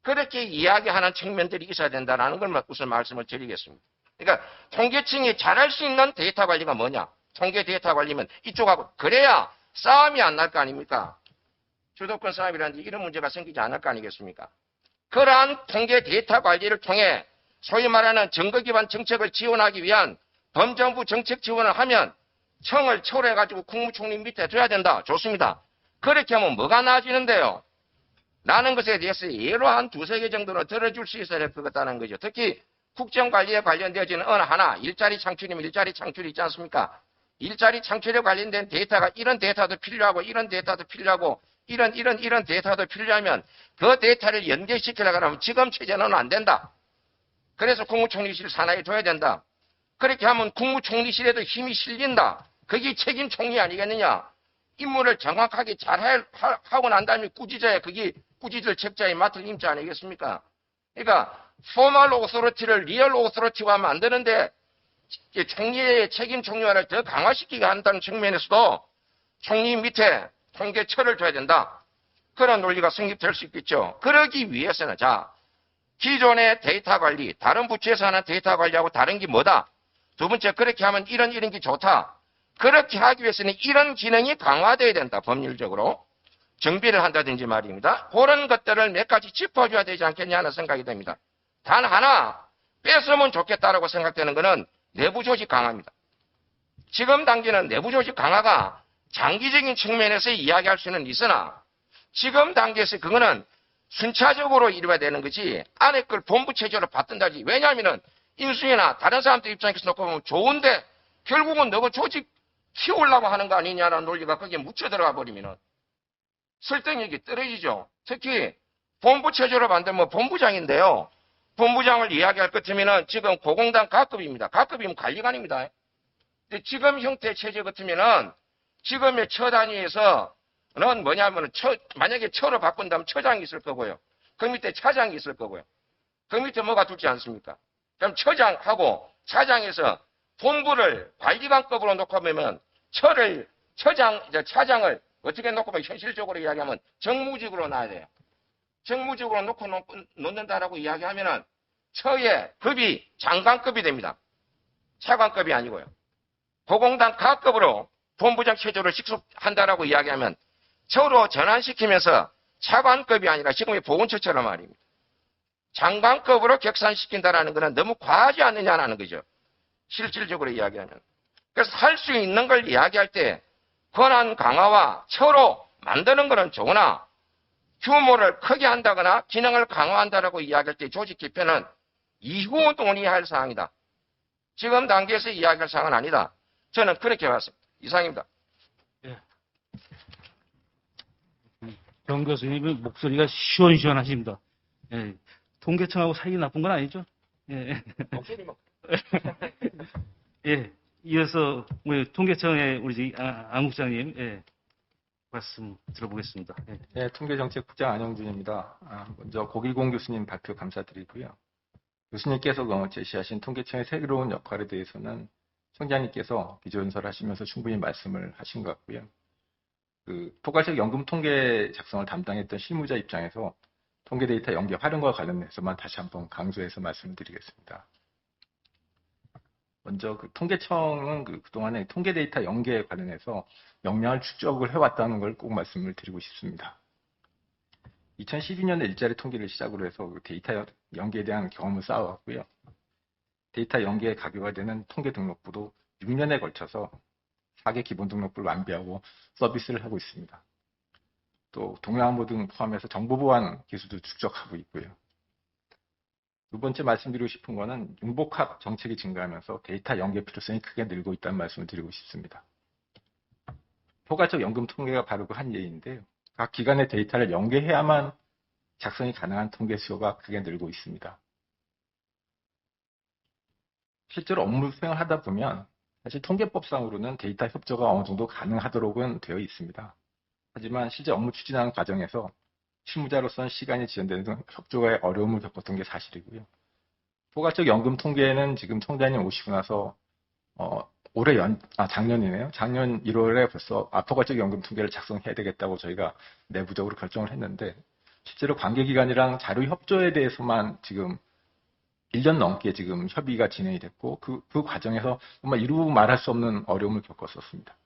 그렇게 이야기하는 측면들이 있어야 된다는 걸 우선 말씀을 드리겠습니다. 그러니까 통계청이 잘할 수 있는 데이터 관리가 뭐냐? 통계 데이터 관리면 이쪽하고 그래야 싸움이 안 날 거 아닙니까? 주도권 싸움이라든지 이런 문제가 생기지 않을 거 아니겠습니까? 그러한 통계 데이터 관리를 통해 소위 말하는 증거 기반 정책을 지원하기 위한 범정부 정책 지원을 하면 청을 초월해가지고 국무총리 밑에 둬야 된다. 좋습니다. 그렇게 하면 뭐가 나아지는데요? 라는 것에 대해서 예로 한 두세 개 정도는 들어줄 수 있어야 될 것 같다는 거죠. 특히 국정관리에 관련되어지는 어느 하나, 일자리 창출이면 일자리 창출이 있지 않습니까? 일자리 창출에 관련된 데이터가 이런 데이터도 필요하고 이런 데이터도 필요하고 이런 데이터도 필요하면 그 데이터를 연계시키려고 하면 지금 체제는 안 된다. 그래서 국무총리실 산하에 둬야 된다. 그렇게 하면 국무총리실에도 힘이 실린다. 그게 책임 총리 아니겠느냐. 임무를 정확하게 잘 하고 난 다음에 그게 꾸짖을 책자에 맡을 임자 아니겠습니까? 그러니까 포멀 오소리티를 리얼 오소리티화 만드는데 총리의 책임 총리화를 더 강화시키게 한다는 측면에서도 총리 밑에 통계처를 둬야 된다. 그런 논리가 성립될 수 있겠죠. 그러기 위해서는 기존의 데이터 관리, 다른 부처에서 하는 데이터 관리하고 다른 게 뭐다? 두 번째, 그렇게 하면 이런 게 좋다. 그렇게 하기 위해서는 이런 기능이 강화되어야 된다. 법률적으로. 정비를 한다든지 말입니다. 그런 것들을 몇 가지 짚어줘야 되지 않겠냐는 생각이 듭니다. 단 하나 뺏으면 좋겠다라고 생각되는 것은 내부 조직 강화입니다. 지금 단계는 내부 조직 강화가 장기적인 측면에서 이야기할 수는 있으나 지금 단계에서 그거는 순차적으로 이루어야 되는 거지 안에 걸 본부 체제로 받든다지. 왜냐하면 인수위나 다른 사람들 입장에서 놓고 보면 좋은데 결국은 너가 조직 키우려고 하는 거 아니냐라는 논리가 거기에 묻혀 들어가 버리면 설득력이 떨어지죠. 특히 본부 체제로 만들면 본부장인데요. 본부장을 이야기할 것 같으면 지금 고공단 각급입니다. 각급이면 관리관입니다. 근데 지금 형태 체제 같으면은 지금의 처 단위에서는 뭐냐면 만약에 처로 바꾼다면 처장이 있을 거고요. 그 밑에 차장이 있을 거고요. 그 밑에 뭐가 두지 않습니까? 그럼 처장하고 차장에서 본부를 관리관급으로 놓고 보면 차장을 어떻게 놓고 보면 현실적으로 이야기하면 정무직으로 놔야 돼요. 정무직으로 놓는다라고 이야기하면은 처의 급이 장관급이 됩니다. 차관급이 아니고요. 고공단 각급으로 본부장 체제로 식속한다라고 이야기하면 처로 전환시키면서 차관급이 아니라 지금의 보건처처럼 말입니다. 장관급으로 격산시킨다라는 것은 너무 과하지 않느냐는 거죠. 실질적으로 이야기하면. 그래서 할 수 있는 걸 이야기할 때 권한 강화와 처로 만드는 것은 좋으나 규모를 크게 한다거나 기능을 강화한다라고 이야기할 때 조직 개편은 이후 논의할 사항이다. 지금 단계에서 이야기할 사항은 아니다. 저는 그렇게 봤습니다. 이상입니다. 예. 정 교수님의 목소리가 시원시원하십니다. 예. 통계청하고 사이 나쁜 건 아니죠? 예. 목소리 뭐 예, 이어서 우리 통계청의 우리 안국장님, 예, 말씀 들어보겠습니다. 예. 네, 통계정책국장 안영준입니다. 먼저 고길공 교수님 발표 감사드리고요. 교수님께서 제시하신 통계청의 새로운 역할에 대해서는 청장님께서 비전설하시면서 충분히 말씀을 하신 것 같고요. 포괄적 연금 통계 작성을 담당했던 실무자 입장에서 통계 데이터 연계 활용과 관련해서만 다시 한번 강조해서 말씀을 드리겠습니다. 먼저 통계청은 그동안에 통계 데이터 연계에 관련해서 역량을 축적을 해왔다는 걸 꼭 말씀을 드리고 싶습니다. 2012년에 일자리 통계를 시작으로 해서 데이터 연계에 대한 경험을 쌓아왔고요. 데이터 연계에 가결되는 통계 등록부도 6년에 걸쳐서 4개 기본 등록부를 완비하고 서비스를 하고 있습니다. 또 동양안보 등 포함해서 정보 보안 기술도 축적하고 있고요. 두 번째 말씀드리고 싶은 거는 융복합 정책이 증가하면서 데이터 연계 필요성이 크게 늘고 있다는 말씀을 드리고 싶습니다. 포괄적 연금 통계가 바로 그 한 예인데요. 각 기관의 데이터를 연계해야만 작성이 가능한 통계 수요가 크게 늘고 있습니다. 실제로 업무 수행을 하다 보면 사실 통계법상으로는 데이터 협조가 어느 정도 가능하도록은 되어 있습니다. 하지만 실제 업무 추진하는 과정에서 실무자로서는 시간이 지연되는 등 협조의 어려움을 겪었던 게 사실이고요. 포괄적 연금 통계는 지금 청장님 오시고 나서 작년이네요. 작년 1월에 벌써 포괄적 연금 통계를 작성해야 되겠다고 저희가 내부적으로 결정을 했는데 실제로 관계기관이랑 자료 협조에 대해서만 지금 1년 넘게 지금 협의가 진행이 됐고 그 과정에서 정말 이루 말할 수 없는 어려움을 겪었었습니다.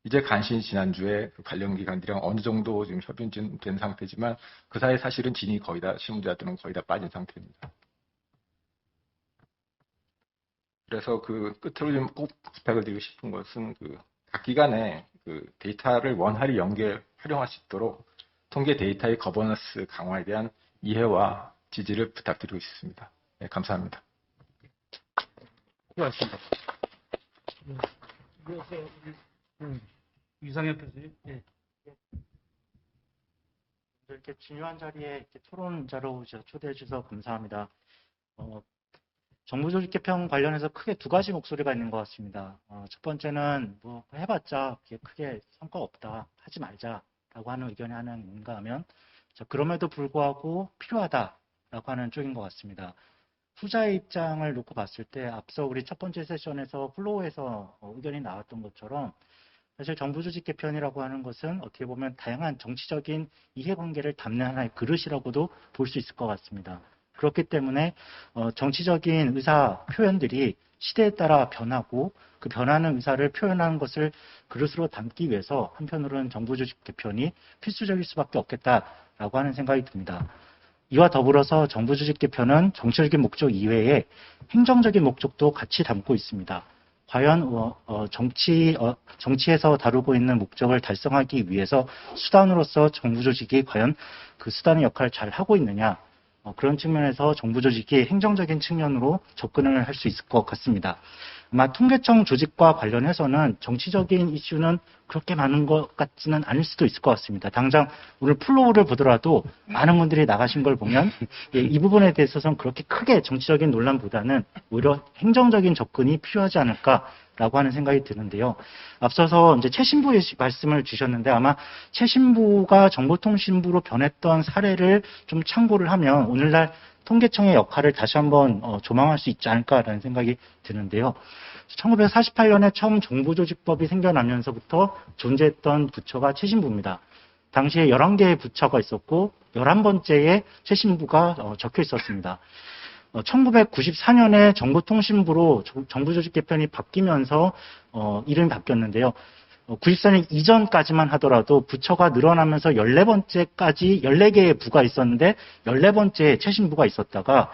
이제 간신히 지난주에 관련 기관들이랑 어느 정도 지금 협의는 된 상태지만 그 사이에 사실은 진이 거의 다 실무자들은 거의 다 빠진 상태입니다. 그래서 끝으로 좀 꼭 부탁을 드리고 싶은 것은 각 기관의 데이터를 원활히 활용할 수 있도록 통계 데이터의 거버넌스 강화에 대한 이해와 지지를 부탁드리고 싶습니다. 네, 감사합니다. 수고하셨습니다. 유상현 교수님. 예. 이렇게 중요한 자리에 이렇게 토론자로 초대해 주셔서 감사합니다. 정부 조직 개편 관련해서 크게 두 가지 목소리가 있는 것 같습니다. 첫 번째는 뭐 해봤자 크게 성과 없다, 하지 말자라고 하는 의견이 하나 있는가 하면 그럼에도 불구하고 필요하다라고 하는 쪽인 것 같습니다. 후자의 입장을 놓고 봤을 때 앞서 우리 첫 번째 세션에서 플로우에서 의견이 나왔던 것처럼 사실 정부 조직 개편이라고 하는 것은 어떻게 보면 다양한 정치적인 이해관계를 담는 하나의 그릇이라고도 볼 수 있을 것 같습니다. 그렇기 때문에 정치적인 의사 표현들이 시대에 따라 변하고 그 변하는 의사를 표현하는 것을 그릇으로 담기 위해서 한편으로는 정부 조직 개편이 필수적일 수밖에 없겠다라고 하는 생각이 듭니다. 이와 더불어서 정부 조직 개편은 정치적인 목적 이외에 행정적인 목적도 같이 담고 있습니다. 과연 정치에서 다루고 있는 목적을 달성하기 위해서 수단으로서 정부 조직이 과연 그 수단의 역할을 잘 하고 있느냐, 그런 측면에서 정부 조직이 행정적인 측면으로 접근을 할 수 있을 것 같습니다. 아마 통계청 조직과 관련해서는 정치적인 이슈는 그렇게 많은 것 같지는 않을 수도 있을 것 같습니다. 당장 오늘 플로우를 보더라도 많은 분들이 나가신 걸 보면 이 부분에 대해서는 그렇게 크게 정치적인 논란보다는 오히려 행정적인 접근이 필요하지 않을까라고 하는 생각이 드는데요. 앞서서 이제 최신부의 말씀을 주셨는데 아마 최신부가 정보통신부로 변했던 사례를 좀 참고를 하면 오늘날 통계청의 역할을 다시 한번 조망할 수 있지 않을까라는 생각이 드는데요. 1948년에 처음 정부조직법이 생겨나면서부터 존재했던 부처가 최신부입니다. 당시에 11개의 부처가 있었고 11번째에 최신부가 적혀 있었습니다. 1994년에 정보통신부로 정부조직 개편이 바뀌면서 이름이 바뀌었는데요. 94년 이전까지만 하더라도 부처가 늘어나면서 14번째까지 14개의 부가 있었는데 14번째에 최신부가 있었다가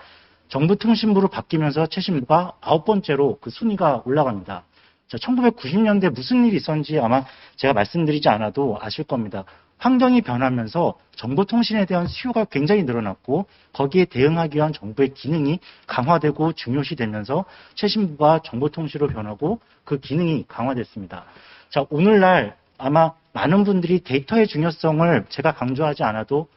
정부통신부로 바뀌면서 최신부가 9번째로 그 순위가 올라갑니다. 1990년대 무슨 일이 있었는지 아마 제가 말씀드리지 않아도 아실 겁니다. 환경이 변하면서 정보통신에 대한 수요가 굉장히 늘어났고 거기에 대응하기 위한 정부의 기능이 강화되고 중요시되면서 최신부가 정보통신으로 변하고 그 기능이 강화됐습니다. 자, 오늘날 아마 많은 분들이 데이터의 중요성을 제가 강조하지 않아도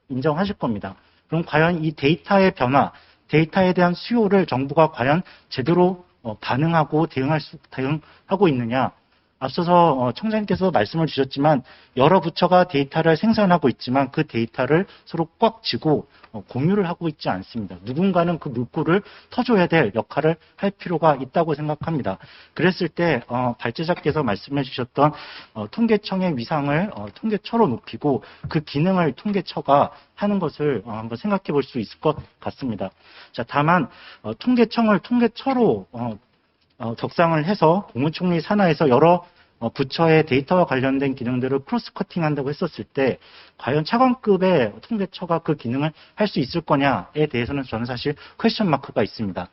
인정하실 겁니다. 그럼 과연 이 데이터의 변화, 데이터에 대한 수요를 정부가 과연 제대로 반응하고 대응하고 있느냐. 앞서서 청장님께서 말씀을 주셨지만 여러 부처가 데이터를 생산하고 있지만 그 데이터를 서로 꽉 쥐고 공유를 하고 있지 않습니다. 누군가는 그 물꼬를 터줘야 될 역할을 할 필요가 있다고 생각합니다. 그랬을 때 발제자께서 말씀해 주셨던 통계청의 위상을 통계처로 높이고 그 기능을 통계처가 하는 것을 한번 생각해 볼 수 있을 것 같습니다. 자, 다만 통계청을 통계처로 격상을 해서 국무총리 산하에서 여러 부처의 데이터와 관련된 기능들을 크로스 커팅한다고 했었을 때 과연 차관급의 통계처가 그 기능을 할 수 있을 거냐에 대해서는 저는 사실 퀘스천 마크가 있습니다.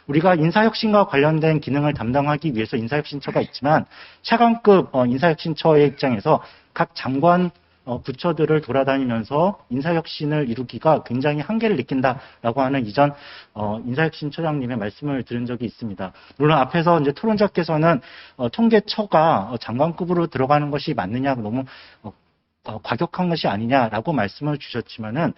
우리가 인사혁신과 관련된 기능을 담당하기 위해서 인사혁신처가 있지만 차관급 인사혁신처의 입장에서 각 장관 부처들을 돌아다니면서 인사혁신을 이루기가 굉장히 한계를 느낀다라고 하는 이전 인사혁신처장님의 말씀을 들은 적이 있습니다. 물론 앞에서 이제 토론자께서는 통계처가 장관급으로 들어가는 것이 맞느냐, 너무 과격한 것이 아니냐라고 말씀을 주셨지만은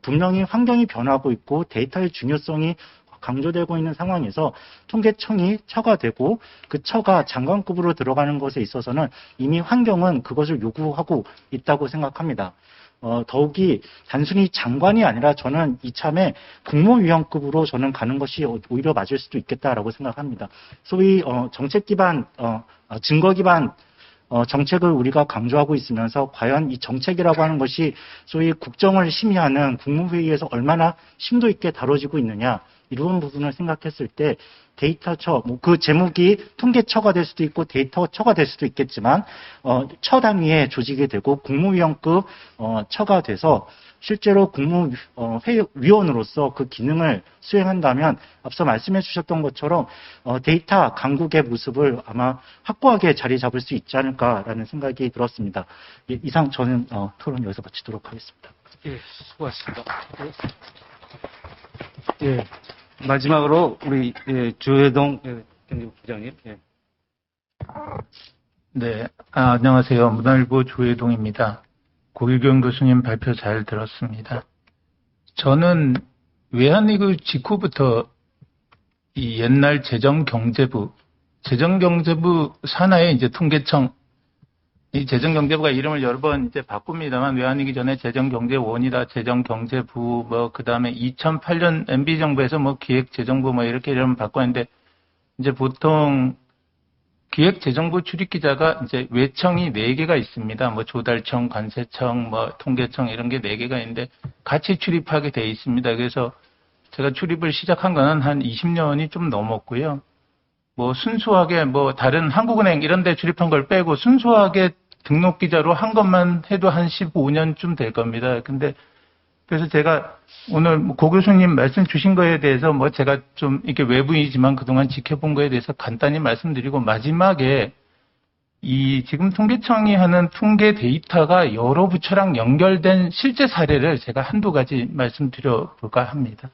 분명히 환경이 변하고 있고 데이터의 중요성이 강조되고 있는 상황에서 통계청이 처가 되고 그 처가 장관급으로 들어가는 것에 있어서는 이미 환경은 그것을 요구하고 있다고 생각합니다. 더욱이 단순히 장관이 아니라 저는 이참에 국무위원급으로 저는 가는 것이 오히려 맞을 수도 있겠다라고 생각합니다. 소위 정책 기반, 증거 기반 정책을 우리가 강조하고 있으면서 과연 이 정책이라고 하는 것이 소위 국정을 심의하는 국무회의에서 얼마나 심도 있게 다뤄지고 있느냐, 이런 부분을 생각했을 때 데이터처, 그 제목이 통계처가 될 수도 있고 데이터처가 될 수도 있겠지만 처 단위의 조직이 되고 국무위원급 처가 돼서 실제로 국무위원으로서 그 기능을 수행한다면 앞서 말씀해 주셨던 것처럼 데이터 강국의 모습을 아마 확고하게 자리 잡을 수 있지 않을까라는 생각이 들었습니다. 예, 이상 저는 토론 여기서 마치도록 하겠습니다. 예, 수고하셨습니다. 예, 마지막으로 우리 조혜동 경제부장님. 예. 네, 안녕하세요. 문화일보 조혜동입니다. 고일경 교수님 발표 잘 들었습니다. 저는 외환위기 직후부터 이 옛날 재정경제부 산하에 이제 통계청, 이 재정경제부가 이름을 여러 번 이제 바꿉니다만 외환위기 전에 재정경제원이다, 재정경제부, 그 다음에 2008년 MB정부에서 기획재정부 이렇게 이름 바꿨는데 이제 보통 기획재정부 출입기자가 이제 외청이 4개가 있습니다. 조달청, 관세청, 통계청 이런 게 4개가 있는데 같이 출입하게 돼 있습니다. 그래서 제가 출입을 시작한 거는 한 20년이 좀 넘었고요. 순수하게 다른 한국은행 이런 데 출입한 걸 빼고 순수하게 등록기자로 한 것만 해도 한 15년쯤 될 겁니다. 근데 그래서 제가 오늘 고 교수님 말씀 주신 거에 대해서 제가 좀 이렇게 외부이지만 그동안 지켜본 거에 대해서 간단히 말씀드리고 마지막에 이 지금 통계청이 하는 통계 데이터가 여러 부처랑 연결된 실제 사례를 제가 한두 가지 말씀드려 볼까 합니다.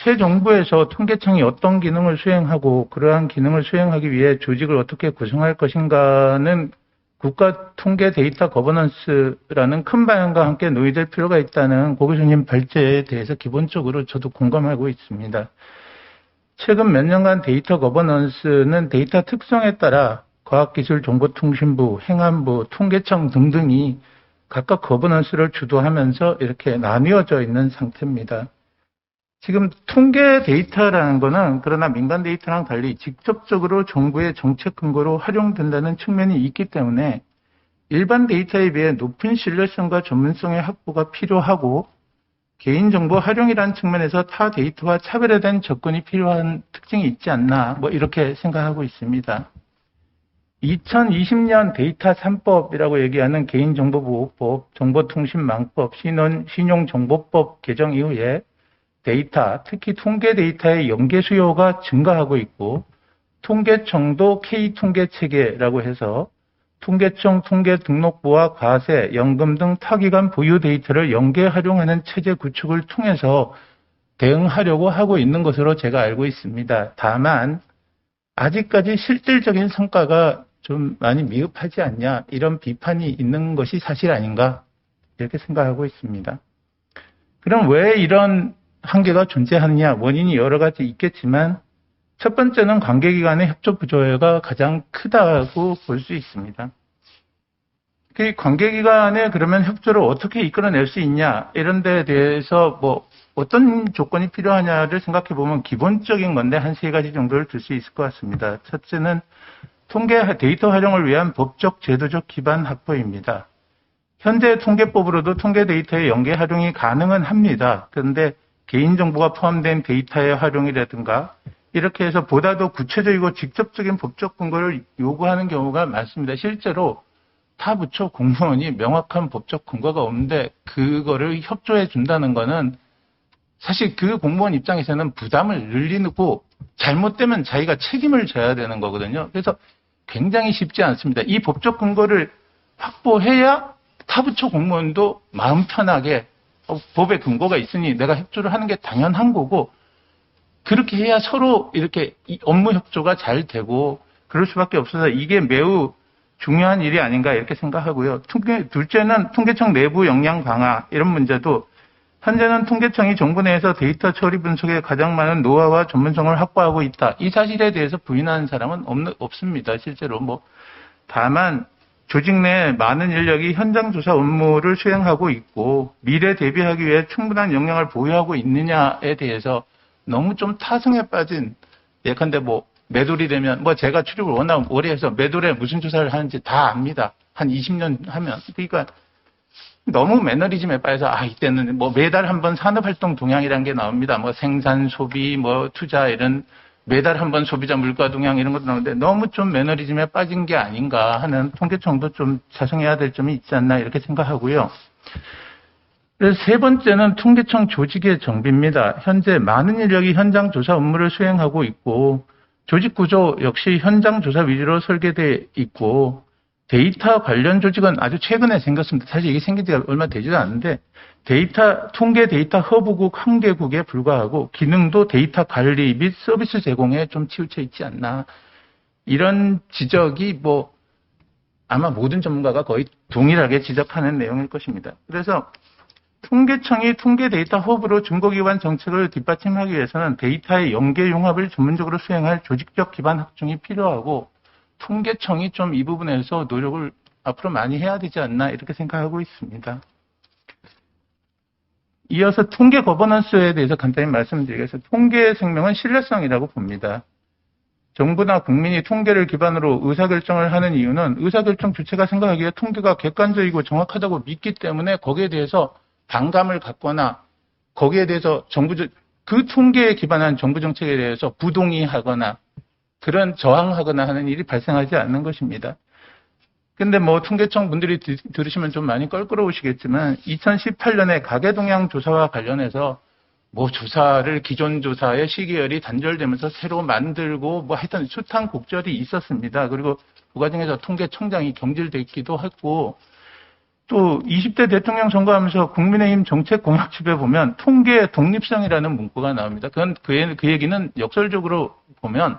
새 정부에서 통계청이 어떤 기능을 수행하고 그러한 기능을 수행하기 위해 조직을 어떻게 구성할 것인가는 국가 통계 데이터 거버넌스라는 큰 방향과 함께 논의될 필요가 있다는 고 교수님 발제에 대해서 기본적으로 저도 공감하고 있습니다. 최근 몇 년간 데이터 거버넌스는 데이터 특성에 따라 과학기술정보통신부, 행안부, 통계청 등등이 각각 거버넌스를 주도하면서 이렇게 나뉘어져 있는 상태입니다. 지금 통계 데이터라는 거는 그러나 민간 데이터랑 달리 직접적으로 정부의 정책 근거로 활용된다는 측면이 있기 때문에 일반 데이터에 비해 높은 신뢰성과 전문성의 확보가 필요하고 개인정보 활용이라는 측면에서 타 데이터와 차별화된 접근이 필요한 특징이 있지 않나 이렇게 생각하고 있습니다. 2020년 데이터 3법이라고 얘기하는 개인정보보호법, 정보통신망법, 신용정보법 개정 이후에 데이터, 특히 통계 데이터의 연계 수요가 증가하고 있고 통계청도 K통계체계라고 해서 통계청 통계등록부와 과세, 연금 등 타기관 보유 데이터를 연계 활용하는 체제 구축을 통해서 대응하려고 하고 있는 것으로 제가 알고 있습니다. 다만 아직까지 실질적인 성과가 좀 많이 미흡하지 않냐, 이런 비판이 있는 것이 사실 아닌가 이렇게 생각하고 있습니다. 그럼 왜 이런 한계가 존재하느냐 원인이 여러 가지 있겠지만 첫 번째는 관계기관의 협조 부조가 가장 크다고 볼 수 있습니다. 그 관계기관에 그러면 협조를 어떻게 이끌어낼 수 있냐 이런 데에 대해서 뭐 어떤 조건이 필요하냐를 생각해 보면 기본적인 건데 한 세 가지 정도를 들 수 있을 것 같습니다. 첫째는 통계 데이터 활용을 위한 법적 제도적 기반 확보입니다. 현재 통계법으로도 통계 데이터의 연계 활용이 가능은 합니다. 그런데 개인정보가 포함된 데이터의 활용이라든가 이렇게 해서 보다 더 구체적이고 직접적인 법적 근거를 요구하는 경우가 많습니다. 실제로 타 부처 공무원이 명확한 법적 근거가 없는데 그거를 협조해 준다는 거는 사실 그 공무원 입장에서는 부담을 늘리고 잘못되면 자기가 책임을 져야 되는 거거든요. 그래서 굉장히 쉽지 않습니다. 이 법적 근거를 확보해야 타부처 공무원도 마음 편하게 법의 근거가 있으니 내가 협조를 하는 게 당연한 거고 그렇게 해야 서로 이렇게 업무 협조가 잘 되고 그럴 수밖에 없어서 이게 매우 중요한 일이 아닌가 이렇게 생각하고요. 둘째는 통계청 내부 역량 강화 이런 문제도 현재는 통계청이 정부 내에서 데이터 처리 분석에 가장 많은 노하우와 전문성을 확보하고 있다. 이 사실에 대해서 부인하는 사람은 없습니다. 실제로 다만 조직 내 많은 인력이 현장 조사 업무를 수행하고 있고 미래 대비하기 위해 충분한 역량을 보유하고 있느냐에 대해서 너무 좀 타성에 빠진 예컨대 매돌이 되면 제가 출입을 워낙 오래 해서 매돌에 무슨 조사를 하는지 다 압니다. 한 20년 하면. 그러니까 너무 매너리즘에 빠져서 이때는 매달 한 번 산업활동 동향이라는 게 나옵니다. 생산, 소비, 투자 이런 매달 한 번 소비자 물가 동향 이런 것도 나오는데 너무 좀 매너리즘에 빠진 게 아닌가 하는 통계청도 좀 자성해야 될 점이 있지 않나 이렇게 생각하고요. 그래서 세 번째는 통계청 조직의 정비입니다. 현재 많은 인력이 현장 조사 업무를 수행하고 있고 조직 구조 역시 현장 조사 위주로 설계되어 있고 데이터 관련 조직은 아주 최근에 생겼습니다. 사실 이게 생긴 지가 얼마 되지도 않는데 통계 데이터 허브국 한 개국에 불과하고 기능도 데이터 관리 및 서비스 제공에 좀 치우쳐 있지 않나. 이런 지적이 아마 모든 전문가가 거의 동일하게 지적하는 내용일 것입니다. 그래서 통계청이 통계 데이터 허브로 중고기관 정책을 뒷받침하기 위해서는 데이터의 연계 융합을 전문적으로 수행할 조직적 기반 확충이 필요하고 통계청이 좀 이 부분에서 노력을 앞으로 많이 해야 되지 않나 이렇게 생각하고 있습니다. 이어서 통계 거버넌스에 대해서 간단히 말씀드리겠습니다. 통계의 생명은 신뢰성이라고 봅니다. 정부나 국민이 통계를 기반으로 의사결정을 하는 이유는 의사결정 주체가 생각하기에 통계가 객관적이고 정확하다고 믿기 때문에 거기에 대해서 반감을 갖거나 거기에 대해서 그 통계에 기반한 정부 정책에 대해서 부동의하거나 그런 저항하거나 하는 일이 발생하지 않는 것입니다. 근데 통계청 분들이 들으시면 좀 많이 껄끄러우시겠지만 2018년에 가계동향 조사와 관련해서 조사를 기존 조사의 시기열이 단절되면서 새로 만들고 하여튼 숱한 곡절이 있었습니다. 그리고 그 과정에서 통계청장이 경질됐기도 했고 또 20대 대통령 선거하면서 국민의힘 정책 공약집에 보면 통계의 독립성이라는 문구가 나옵니다. 그 얘기는 역설적으로 보면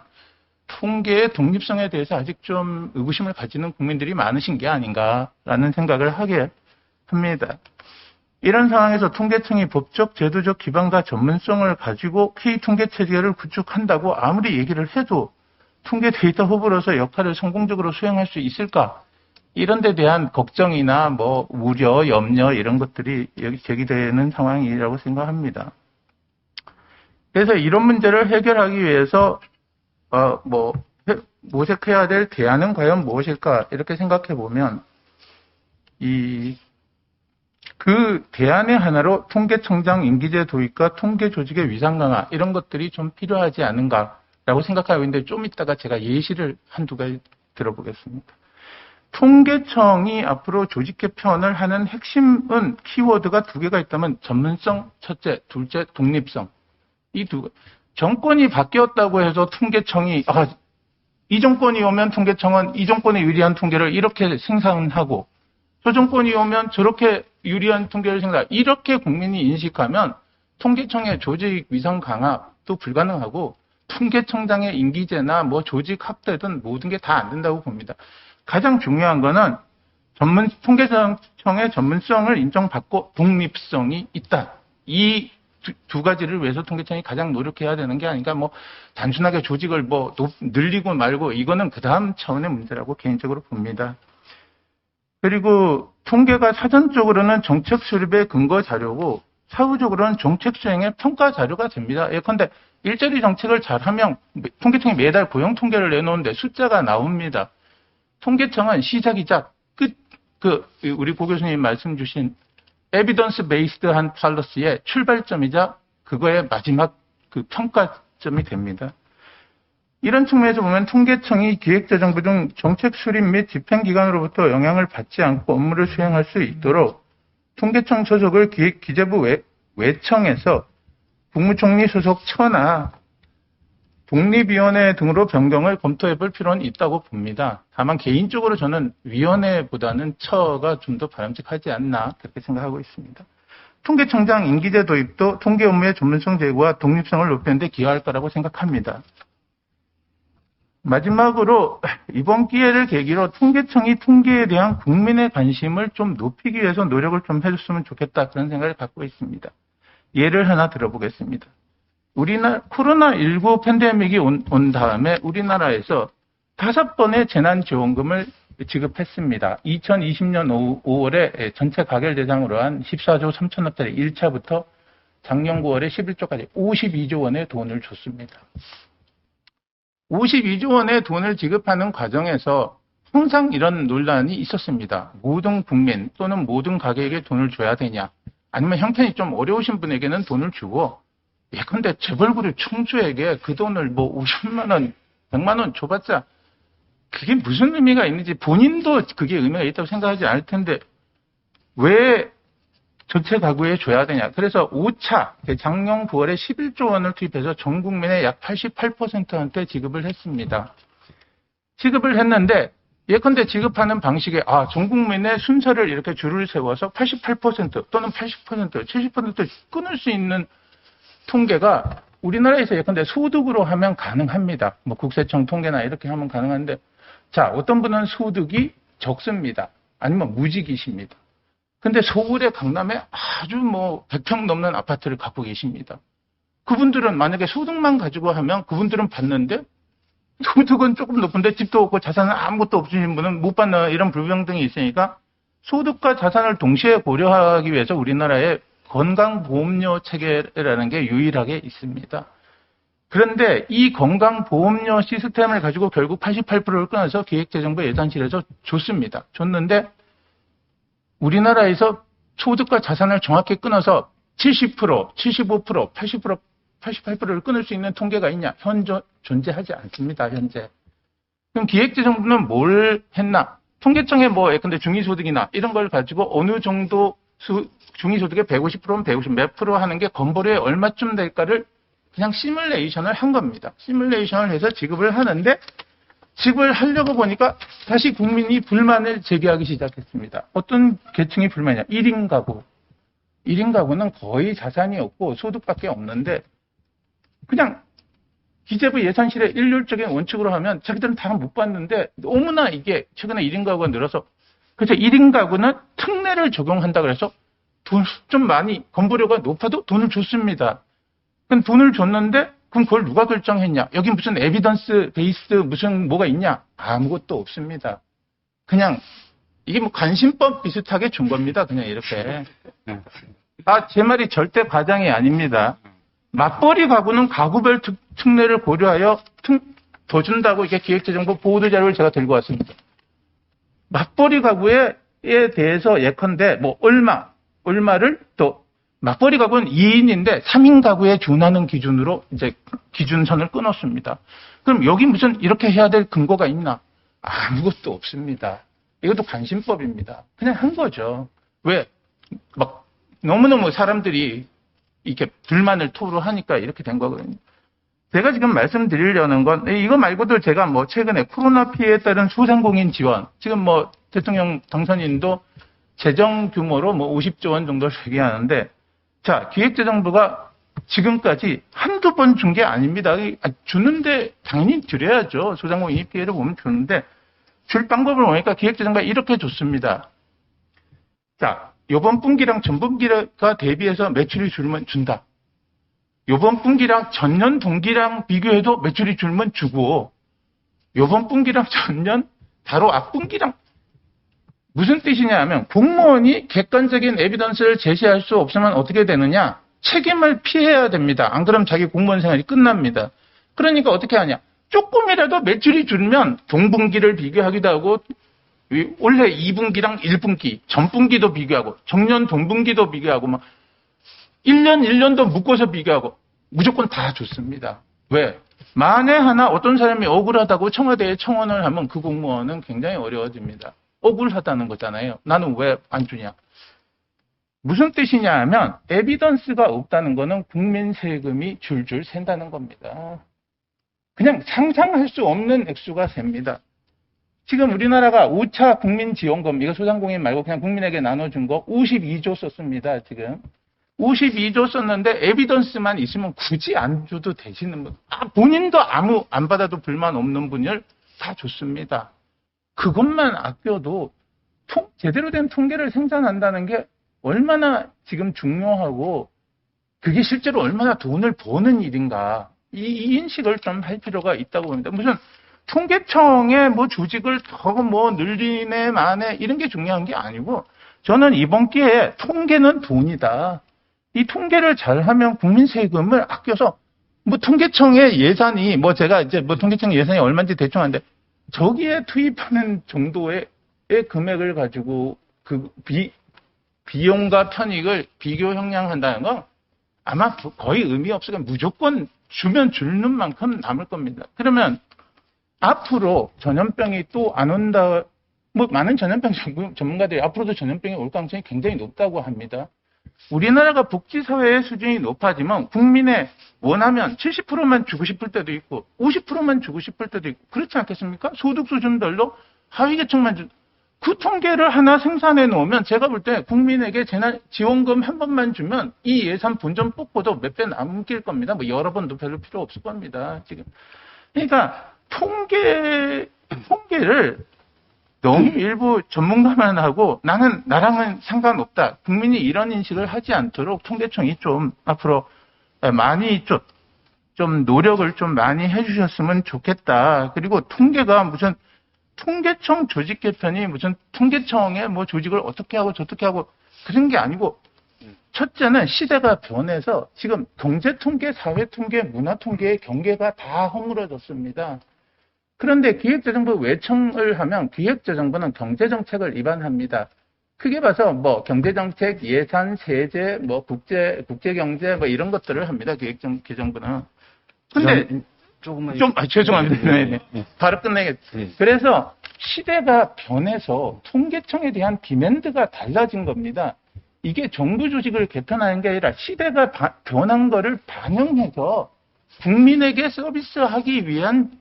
통계의 독립성에 대해서 아직 좀 의구심을 가지는 국민들이 많으신 게 아닌가라는 생각을 하게 합니다. 이런 상황에서 통계청이 법적, 제도적 기반과 전문성을 가지고 K통계 체계를 구축한다고 아무리 얘기를 해도 통계 데이터 허브로서 역할을 성공적으로 수행할 수 있을까? 이런 데 대한 걱정이나 우려, 염려 이런 것들이 여기 제기되는 상황이라고 생각합니다. 그래서 이런 문제를 해결하기 위해서 모색해야 될 대안은 과연 무엇일까? 이렇게 생각해 보면 그 대안의 하나로 통계청장 임기제 도입과 통계 조직의 위상 강화 이런 것들이 좀 필요하지 않은가라고 생각하고 있는데 좀 이따가 제가 예시를 한두 가지 들어보겠습니다. 통계청이 앞으로 조직 개편을 하는 핵심은 키워드가 두 개가 있다면 전문성 첫째, 둘째 독립성. 이 두 가지. 정권이 바뀌었다고 해서 통계청이 이 정권이 오면 통계청은 이 정권에 유리한 통계를 이렇게 생산하고 저 정권이 오면 저렇게 유리한 통계를 생산하고 이렇게 국민이 인식하면 통계청의 조직 위상 강화도 불가능하고 통계청장의 임기제나 조직 확대든 모든 게 다 안 된다고 봅니다. 가장 중요한 거는 통계청의 전문성을 인정받고 독립성이 있다. 이 두 가지를 위해서 통계청이 가장 노력해야 되는 게 아닌가. 뭐 단순하게 조직을 뭐 늘리고 말고 이거는 그 다음 차원의 문제라고 개인적으로 봅니다. 그리고 통계가 사전적으로는 정책 수립의 근거 자료고 사후적으로는 정책 수행의 평가 자료가 됩니다. 예컨대 일자리 정책을 잘하면 통계청이 매달 고용 통계를 내놓는데 숫자가 나옵니다. 통계청은 시작이자 끝, 우리 고 교수님 말씀 주신 에비던스 베이스드한 팔러시의 출발점이자 그거의 마지막 그 평가점이 됩니다. 이런 측면에서 보면 통계청이 기획재정부 등 정책 수립 및 집행기관으로부터 영향을 받지 않고 업무를 수행할 수 있도록 통계청 소속을 기재부 외청에서 국무총리 소속 처나 독립위원회 등으로 변경을 검토해 볼 필요는 있다고 봅니다. 다만 개인적으로 저는 위원회보다는 처가 좀 더 바람직하지 않나 그렇게 생각하고 있습니다. 통계청장 임기제 도입도 통계 업무의 전문성 제고와 독립성을 높이는 데 기여할 거라고 생각합니다. 마지막으로 이번 기회를 계기로 통계청이 통계에 대한 국민의 관심을 좀 높이기 위해서 노력을 좀 해줬으면 좋겠다 그런 생각을 갖고 있습니다. 예를 하나 들어보겠습니다. 우리나라 코로나19 팬데믹이 온 다음에 우리나라에서 5번의 재난지원금을 지급했습니다. 2020년 5월에 전체 가결 대상으로 한 14조 3천억짜리 1차부터 작년 9월에 11조까지 52조 원의 돈을 줬습니다. 52조 원의 돈을 지급하는 과정에서 항상 이런 논란이 있었습니다. 모든 국민 또는 모든 가게에게 돈을 줘야 되냐, 아니면 형편이 좀 어려우신 분에게는 돈을 주고 예컨대 재벌그룹 총수에게 그 돈을 뭐 50만 원, 100만 원 줘봤자 그게 무슨 의미가 있는지 본인도 그게 의미가 있다고 생각하지 않을 텐데 왜 전체 가구에 줘야 되냐. 그래서 5차 작년 9월에 11조 원을 투입해서 전 국민의 약 88%한테 지급을 했습니다. 지급을 했는데 예컨대 지급하는 방식에 전 국민의 순서를 이렇게 줄을 세워서 88% 또는 80%, 70% 끊을 수 있는 통계가 우리나라에서 예컨대 소득으로 하면 가능합니다. 뭐 국세청 통계나 이렇게 하면 가능한데, 자, 어떤 분은 소득이 적습니다. 아니면 무직이십니다. 근데 서울의 강남에 아주 뭐 100평 넘는 아파트를 갖고 계십니다. 그분들은 만약에 소득만 가지고 하면 그분들은 받는데 소득은 조금 높은데 집도 없고 자산은 아무것도 없으신 분은 못 받는 이런 불평등이 있으니까 소득과 자산을 동시에 고려하기 위해서 우리나라에 건강보험료 체계라는 게 유일하게 있습니다. 그런데 이 건강보험료 시스템을 가지고 결국 88%를 끊어서 기획재정부 예산실에서 줬습니다. 줬는데 우리나라에서 소득과 자산을 정확히 끊어서 70%, 75%, 80%, 88%를 끊을 수 있는 통계가 있냐? 현재 존재하지 않습니다. 현재. 그럼 기획재정부는 뭘 했나? 통계청에 뭐 예컨대 중위소득이나 이런 걸 가지고 어느 정도 중위소득의 150%면 150 몇 프로 하는 게 건보료에 얼마쯤 될까를 그냥 시뮬레이션을 한 겁니다. 시뮬레이션을 해서 지급을 하는데 지급을 하려고 보니까 다시 국민이 불만을 제기하기 시작했습니다. 어떤 계층이 불만이냐? 1인 가구. 1인 가구는 거의 자산이 없고 소득밖에 없는데 그냥 기재부 예산실의 일률적인 원칙으로 하면 자기들은 다 못 받는데 너무나 이게 최근에 1인 가구가 늘어서 그래서 1인 가구는 특례를 적용한다 그래서 돈 좀 많이 건보료가 높아도 돈을 줬습니다. 그럼 돈을 줬는데 그럼 그걸 누가 결정했냐? 여기 무슨 에비던스 베이스 무슨 뭐가 있냐? 아무것도 없습니다. 그냥 이게 뭐 관심법 비슷하게 준 겁니다. 그냥 이렇게. 제 말이 절대 과장이 아닙니다. 맞벌이 가구는 가구별 특례를 고려하여 더 준다고 이게 기획재정부 보도자료를 제가 들고 왔습니다. 맞벌이 가구에 대해서 예컨대 뭐 얼마를 또 맞벌이 가구는 2인인데 3인 가구에 준하는 기준으로 이제 기준선을 끊었습니다. 그럼 여기 무슨 이렇게 해야 될 근거가 있나? 아무것도 없습니다. 이것도 관심법입니다. 그냥 한 거죠. 왜? 막 너무너무 사람들이 이렇게 불만을 토로하니까 이렇게 된 거거든요. 제가 지금 말씀드리려는 건 이거 말고도 제가 뭐 최근에 코로나 피해에 따른 소상공인 지원, 지금 뭐 대통령 당선인도 재정 규모로 뭐 50조 원 정도를 얘기하는데, 자, 기획재정부가 지금까지 한두 번 준 게 아닙니다. 주는데 당연히 드려야죠. 소상공인이 피해를 보면 주는데 줄 방법을 보니까 기획재정부가 이렇게 줬습니다. 자, 이번 분기랑 전 분기가 대비해서 매출이 줄면 준다. 요번 분기랑 전년 동기랑 비교해도 매출이 줄면 주고 요번 분기랑 전년 바로 앞 분기랑 무슨 뜻이냐 하면 공무원이 객관적인 에비던스를 제시할 수 없으면 어떻게 되느냐? 책임을 피해야 됩니다. 안 그러면 자기 공무원 생활이 끝납니다. 그러니까 어떻게 하냐? 조금이라도 매출이 줄면 동분기를 비교하기도 하고 올해 2분기랑 1분기, 전분기도 비교하고 정년 동분기도 비교하고 막 1년도 묶어서 비교하고 무조건 다 좋습니다. 왜? 만에 하나 어떤 사람이 억울하다고 청와대에 청원을 하면 그 공무원은 굉장히 어려워집니다. 억울하다는 거잖아요. 나는 왜 안 주냐? 무슨 뜻이냐 하면 에비던스가 없다는 거는 국민 세금이 줄줄 샌다는 겁니다. 그냥 상상할 수 없는 액수가 셉니다. 지금 우리나라가 5차 국민지원금, 이거 소상공인 말고 그냥 국민에게 나눠준 거 52조 썼습니다. 지금 52조 썼는데 에비던스만 있으면 굳이 안 줘도 되시는 분, 본인도 안 받아도 불만 없는 분을 다 줬습니다. 그것만 아껴도 제대로 된 통계를 생산한다는 게 얼마나 지금 중요하고 그게 실제로 얼마나 돈을 버는 일인가, 이 인식을 좀 할 필요가 있다고 봅니다. 무슨 통계청의 뭐 조직을 더 뭐 늘리네 마네 이런 게 중요한 게 아니고, 저는 이번 기회에 통계는 돈이다. 이 통계를 잘하면 국민 세금을 아껴서 뭐 통계청의 예산이 뭐 제가 이제 뭐 통계청 예산이 얼마인지 대충 아는데 저기에 투입하는 정도의 금액을 가지고 그 비용과 편익을 비교 형량한다는 건 아마 거의 의미 없으니까 무조건 주면 주는 만큼 남을 겁니다. 그러면 앞으로 전염병이 또 안 온다, 뭐 많은 전염병 전문가들이 앞으로도 전염병이 올 가능성이 굉장히 높다고 합니다. 우리나라가 복지사회의 수준이 높아지면 국민의 원하면 70%만 주고 싶을 때도 있고 50%만 주고 싶을 때도 있고 그렇지 않겠습니까? 소득 수준별로 하위계층만 그 통계를 하나 생산해 놓으면 제가 볼 때 국민에게 지원금 한 번만 주면 이 예산 본전 뽑고도 몇 배 남길 겁니다. 뭐 여러 번도 별로 필요 없을 겁니다. 지금. 그러니까 통계를 너무 일부 전문가만 하고 나랑은 상관없다. 국민이 이런 인식을 하지 않도록 통계청이 좀 앞으로 많이 좀 노력을 좀 많이 해주셨으면 좋겠다. 그리고 통계가 무슨 통계청 조직 개편이 무슨 통계청의 뭐 조직을 어떻게 하고 저떻게 하고 그런 게 아니고, 첫째는 시대가 변해서 지금 경제통계, 사회통계, 문화통계의 경계가 다 허물어졌습니다. 그런데 기획재정부 외청을 하면 기획재정부는 경제정책을 위반합니다. 크게 봐서 뭐 경제정책, 예산, 세제, 뭐 국제경제 뭐 이런 것들을 합니다. 기획재정부는. 근데 조금만 죄송합니다. 네. 바로 끝내겠습니다. 그래서 시대가 변해서 통계청에 대한 디맨드가 달라진 겁니다. 이게 정부 조직을 개편하는 게 아니라 시대가 변한 거를 반영해서 국민에게 서비스하기 위한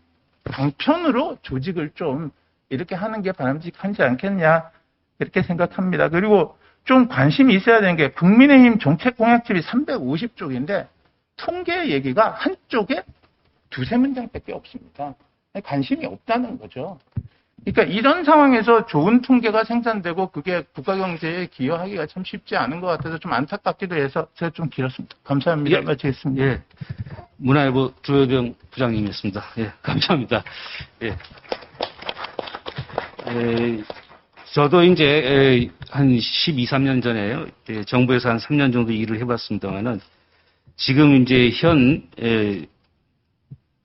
방편으로 조직을 좀 이렇게 하는 게 바람직하지 않겠냐 이렇게 생각합니다. 그리고 좀 관심이 있어야 되는 게 국민의힘 정책 공약집이 350쪽인데 통계 얘기가 한쪽에 두세 문장밖에 없습니다. 관심이 없다는 거죠. 그러니까 이런 상황에서 좋은 통계가 생산되고 그게 국가 경제에 기여하기가 참 쉽지 않은 것 같아서 좀 안타깝기도 해서 제가 좀 길었습니다. 감사합니다. 마치겠습니다. 예. 문화일보 조여병 부장님이었습니다. 예, 감사합니다. 예. 저도 이제 한 12, 13년 전에 정부에서 한 3년 정도 일을 해봤습니다만은 지금 이제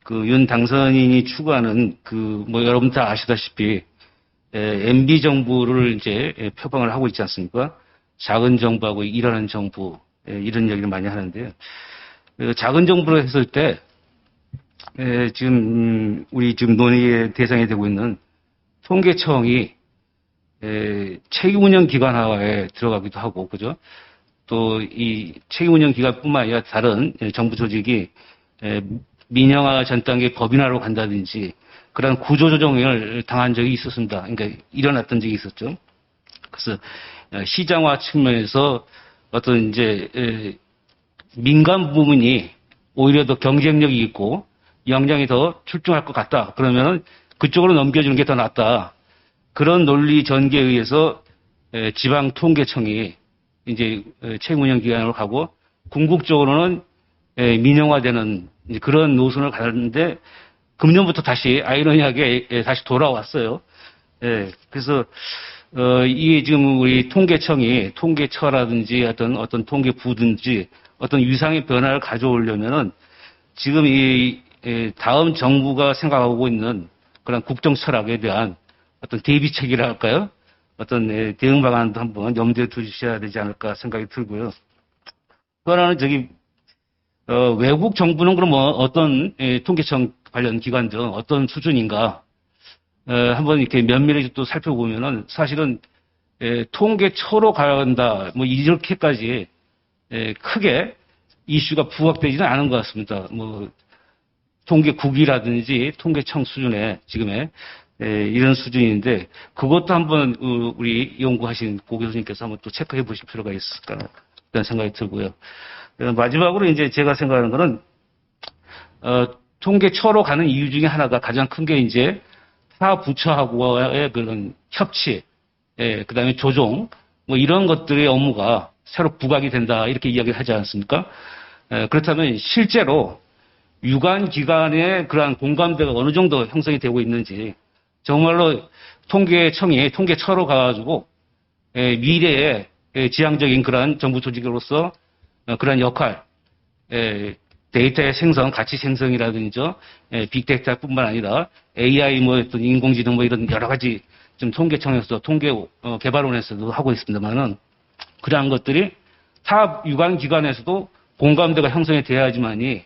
그 윤 당선인이 추구하는 뭐 여러분 다 아시다시피 MB 정부를 이제 표방을 하고 있지 않습니까? 작은 정부하고 일하는 정부 이런 얘기를 많이 하는데요. 작은 정부로 했을 때 지금 우리 지금 논의의 대상이 되고 있는 통계청이 책임운영 기관화에 들어가기도 하고, 그죠? 또 이 책임운영 기관뿐만 아니라 다른 정부 조직이 민영화 전 단계 법인화로 간다든지 그런 구조조정을 당한 적이 있었습니다. 그러니까 일어났던 적이 있었죠. 그래서 시장화 측면에서 어떤 이제 민간 부문이 오히려 더 경쟁력이 있고 역량이 더 출중할 것 같다. 그러면은 그쪽으로 넘겨주는 게 더 낫다. 그런 논리 전개에 의해서 지방 통계청이 이제 책임운영 기관으로 가고 궁극적으로는 민영화되는 이제 그런 노선을 가는데 금년부터 다시 아이러니하게 다시 돌아왔어요. 그래서 이게 지금 우리 통계청이 통계처라든지 어떤 통계부든지 어떤 위상의 변화를 가져오려면은 지금 이 다음 정부가 생각하고 있는 그런 국정 철학에 대한 어떤 대비책이라 할까요? 어떤 대응 방안도 한번 염두에 두셔야 되지 않을까 생각이 들고요. 또 하나는 외국 정부는 그럼 어떤 통계청 관련 기관 등 어떤 수준인가 한번 이렇게 면밀히 또 살펴보면은 사실은 통계처로 가야 뭐 이렇게까지 크게 이슈가 부각되지는 않은 것 같습니다. 뭐 통계국이라든지 통계청 수준의 지금의 이런 수준인데 그것도 한번 우리 연구하신 고 교수님께서 한번 또 체크해 보실 필요가 있을까 그런 생각이 들고요. 마지막으로 이제 제가 생각하는 거는 통계처로 가는 이유 중에 하나가 가장 큰 게 이제 타 부처하고의 그런 협치, 그다음에 조정 뭐 이런 것들의 업무가 새로 부각이 된다 이렇게 이야기를 하지 않습니까? 그렇다면 실제로 유관 기관의 그러한 공감대가 어느 정도 형성이 되고 있는지 정말로 통계청이 통계처로 가가지고 미래의 지향적인 그러한 정부 조직으로서 그런 역할, 데이터의 생성, 가치 생성이라든지 빅데이터뿐만 아니라 AI 뭐 어떤 인공지능 뭐 이런 여러 가지 좀 통계청에서도 통계 개발원에서도 하고 있습니다만은 그러한 것들이 타 유관 기관에서도 공감대가 형성이 돼야지만이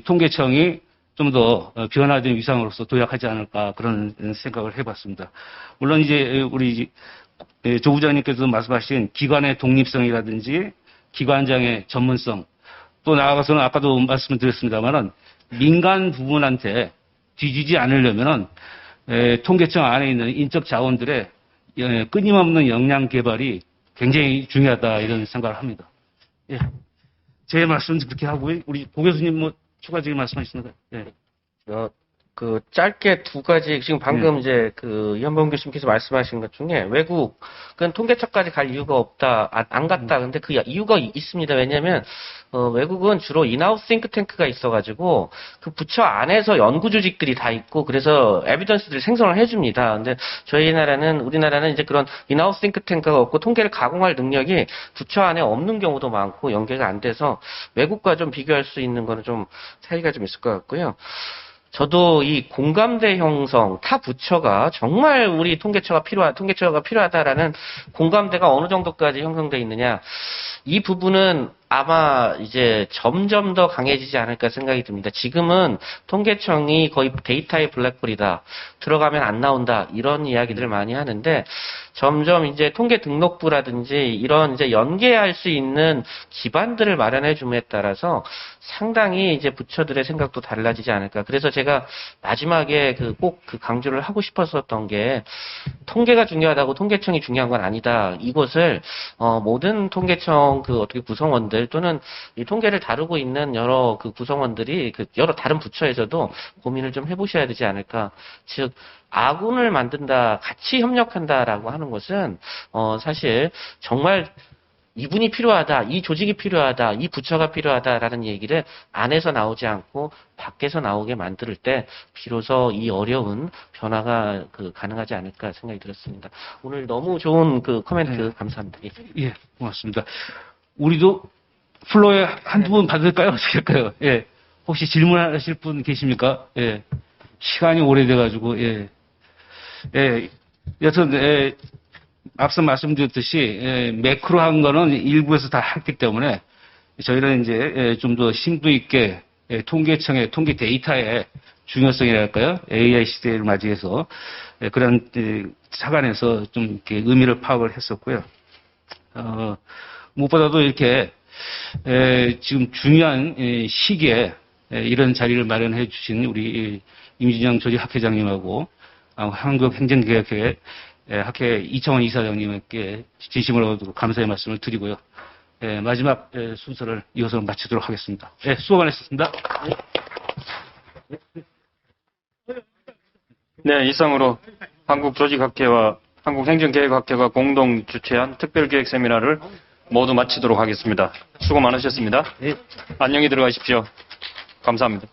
통계청이 좀 더 변화된 위상으로서 도약하지 않을까 그런 생각을 해봤습니다. 물론 이제 우리 조 부장님께서 말씀하신 기관의 독립성이라든지 기관장의 전문성 또 나아가서는 아까도 말씀을 드렸습니다만은 민간 부분한테 뒤지지 않으려면은 통계청 안에 있는 인적 자원들의 끊임없는 역량 개발이 굉장히 중요하다 이런 생각을 합니다. 예. 제 말씀은 그렇게 하고요. 우리 고 교수님 뭐 추가적인 말씀하시는가요? 예. 짧게 두 가지, 지금 방금 이제 이현범 교수님께서 말씀하신 것 중에 외국은 통계청까지 갈 이유가 없다, 안 갔다. 근데 그 이유가 있습니다. 왜냐면, 외국은 주로 인하우스 싱크탱크가 있어가지고, 그 부처 안에서 연구 조직들이 다 있고, 그래서 에비던스들을 생성을 해줍니다. 근데 우리나라는 이제 그런 인하우스 싱크탱크가 없고, 통계를 가공할 능력이 부처 안에 없는 경우도 많고, 연계가 안 돼서, 외국과 좀 비교할 수 있는 거는 좀 차이가 좀 있을 것 같고요. 저도 이 공감대 형성, 타 부처가 정말 우리 통계처가 필요하다라는 공감대가 어느 정도까지 형성되어 있느냐. 이 부분은 아마 이제 점점 더 강해지지 않을까 생각이 듭니다. 지금은 통계청이 거의 데이터의 블랙홀이다. 들어가면 안 나온다. 이런 이야기들을 많이 하는데 점점 이제 통계 등록부라든지 이런 이제 연계할 수 있는 기반들을 마련해 줌에 따라서 상당히 이제 부처들의 생각도 달라지지 않을까. 그래서 제가 마지막에 꼭 강조를 하고 싶었었던 게 통계가 중요하다고 통계청이 중요한 건 아니다. 이것을 모든 통계청 어떻게 구성원들 또는 이 통계를 다루고 있는 여러 구성원들이 여러 다른 부처에서도 고민을 좀 해보셔야 되지 않을까. 즉 아군을 만든다, 같이 협력한다라고 하는 것은 사실 정말 이분이 필요하다, 이 조직이 필요하다, 이 부처가 필요하다라는 얘기를 안에서 나오지 않고 밖에서 나오게 만들 때 비로소 이 어려운 변화가 가능하지 않을까 생각이 들었습니다. 오늘 너무 좋은 코멘트 감사합니다. 예, 고맙습니다. 우리도 플로에 한두 분 받을까요? 어떻게 할까요? 예. 혹시 질문하실 분 계십니까? 예. 시간이 오래돼가지고, 예. 예. 여튼, 앞서 말씀드렸듯이, 매크로한 거는 일부에서 다 했기 때문에, 저희는 이제, 좀 더 심도 있게, 통계청의 통계 데이터의 중요성이랄까요? AI 시대를 맞이해서, 그런 차관에서 좀 이렇게 의미를 파악을 했었고요. 무엇보다도 이렇게 지금 중요한 시기에 이런 자리를 마련해 주신 우리 임진영 조직학회장님하고 한국행정개혁회 학회 이청원 이사장님께 진심으로 감사의 말씀을 드리고요. 마지막 순서를 이어서 마치도록 하겠습니다. 수고 많으셨습니다. 네, 이상으로 한국조직학회와 한국행정개혁학회가 공동 주최한 특별기획 세미나를 모두 마치도록 하겠습니다. 수고 많으셨습니다. 안녕히 들어가십시오. 감사합니다.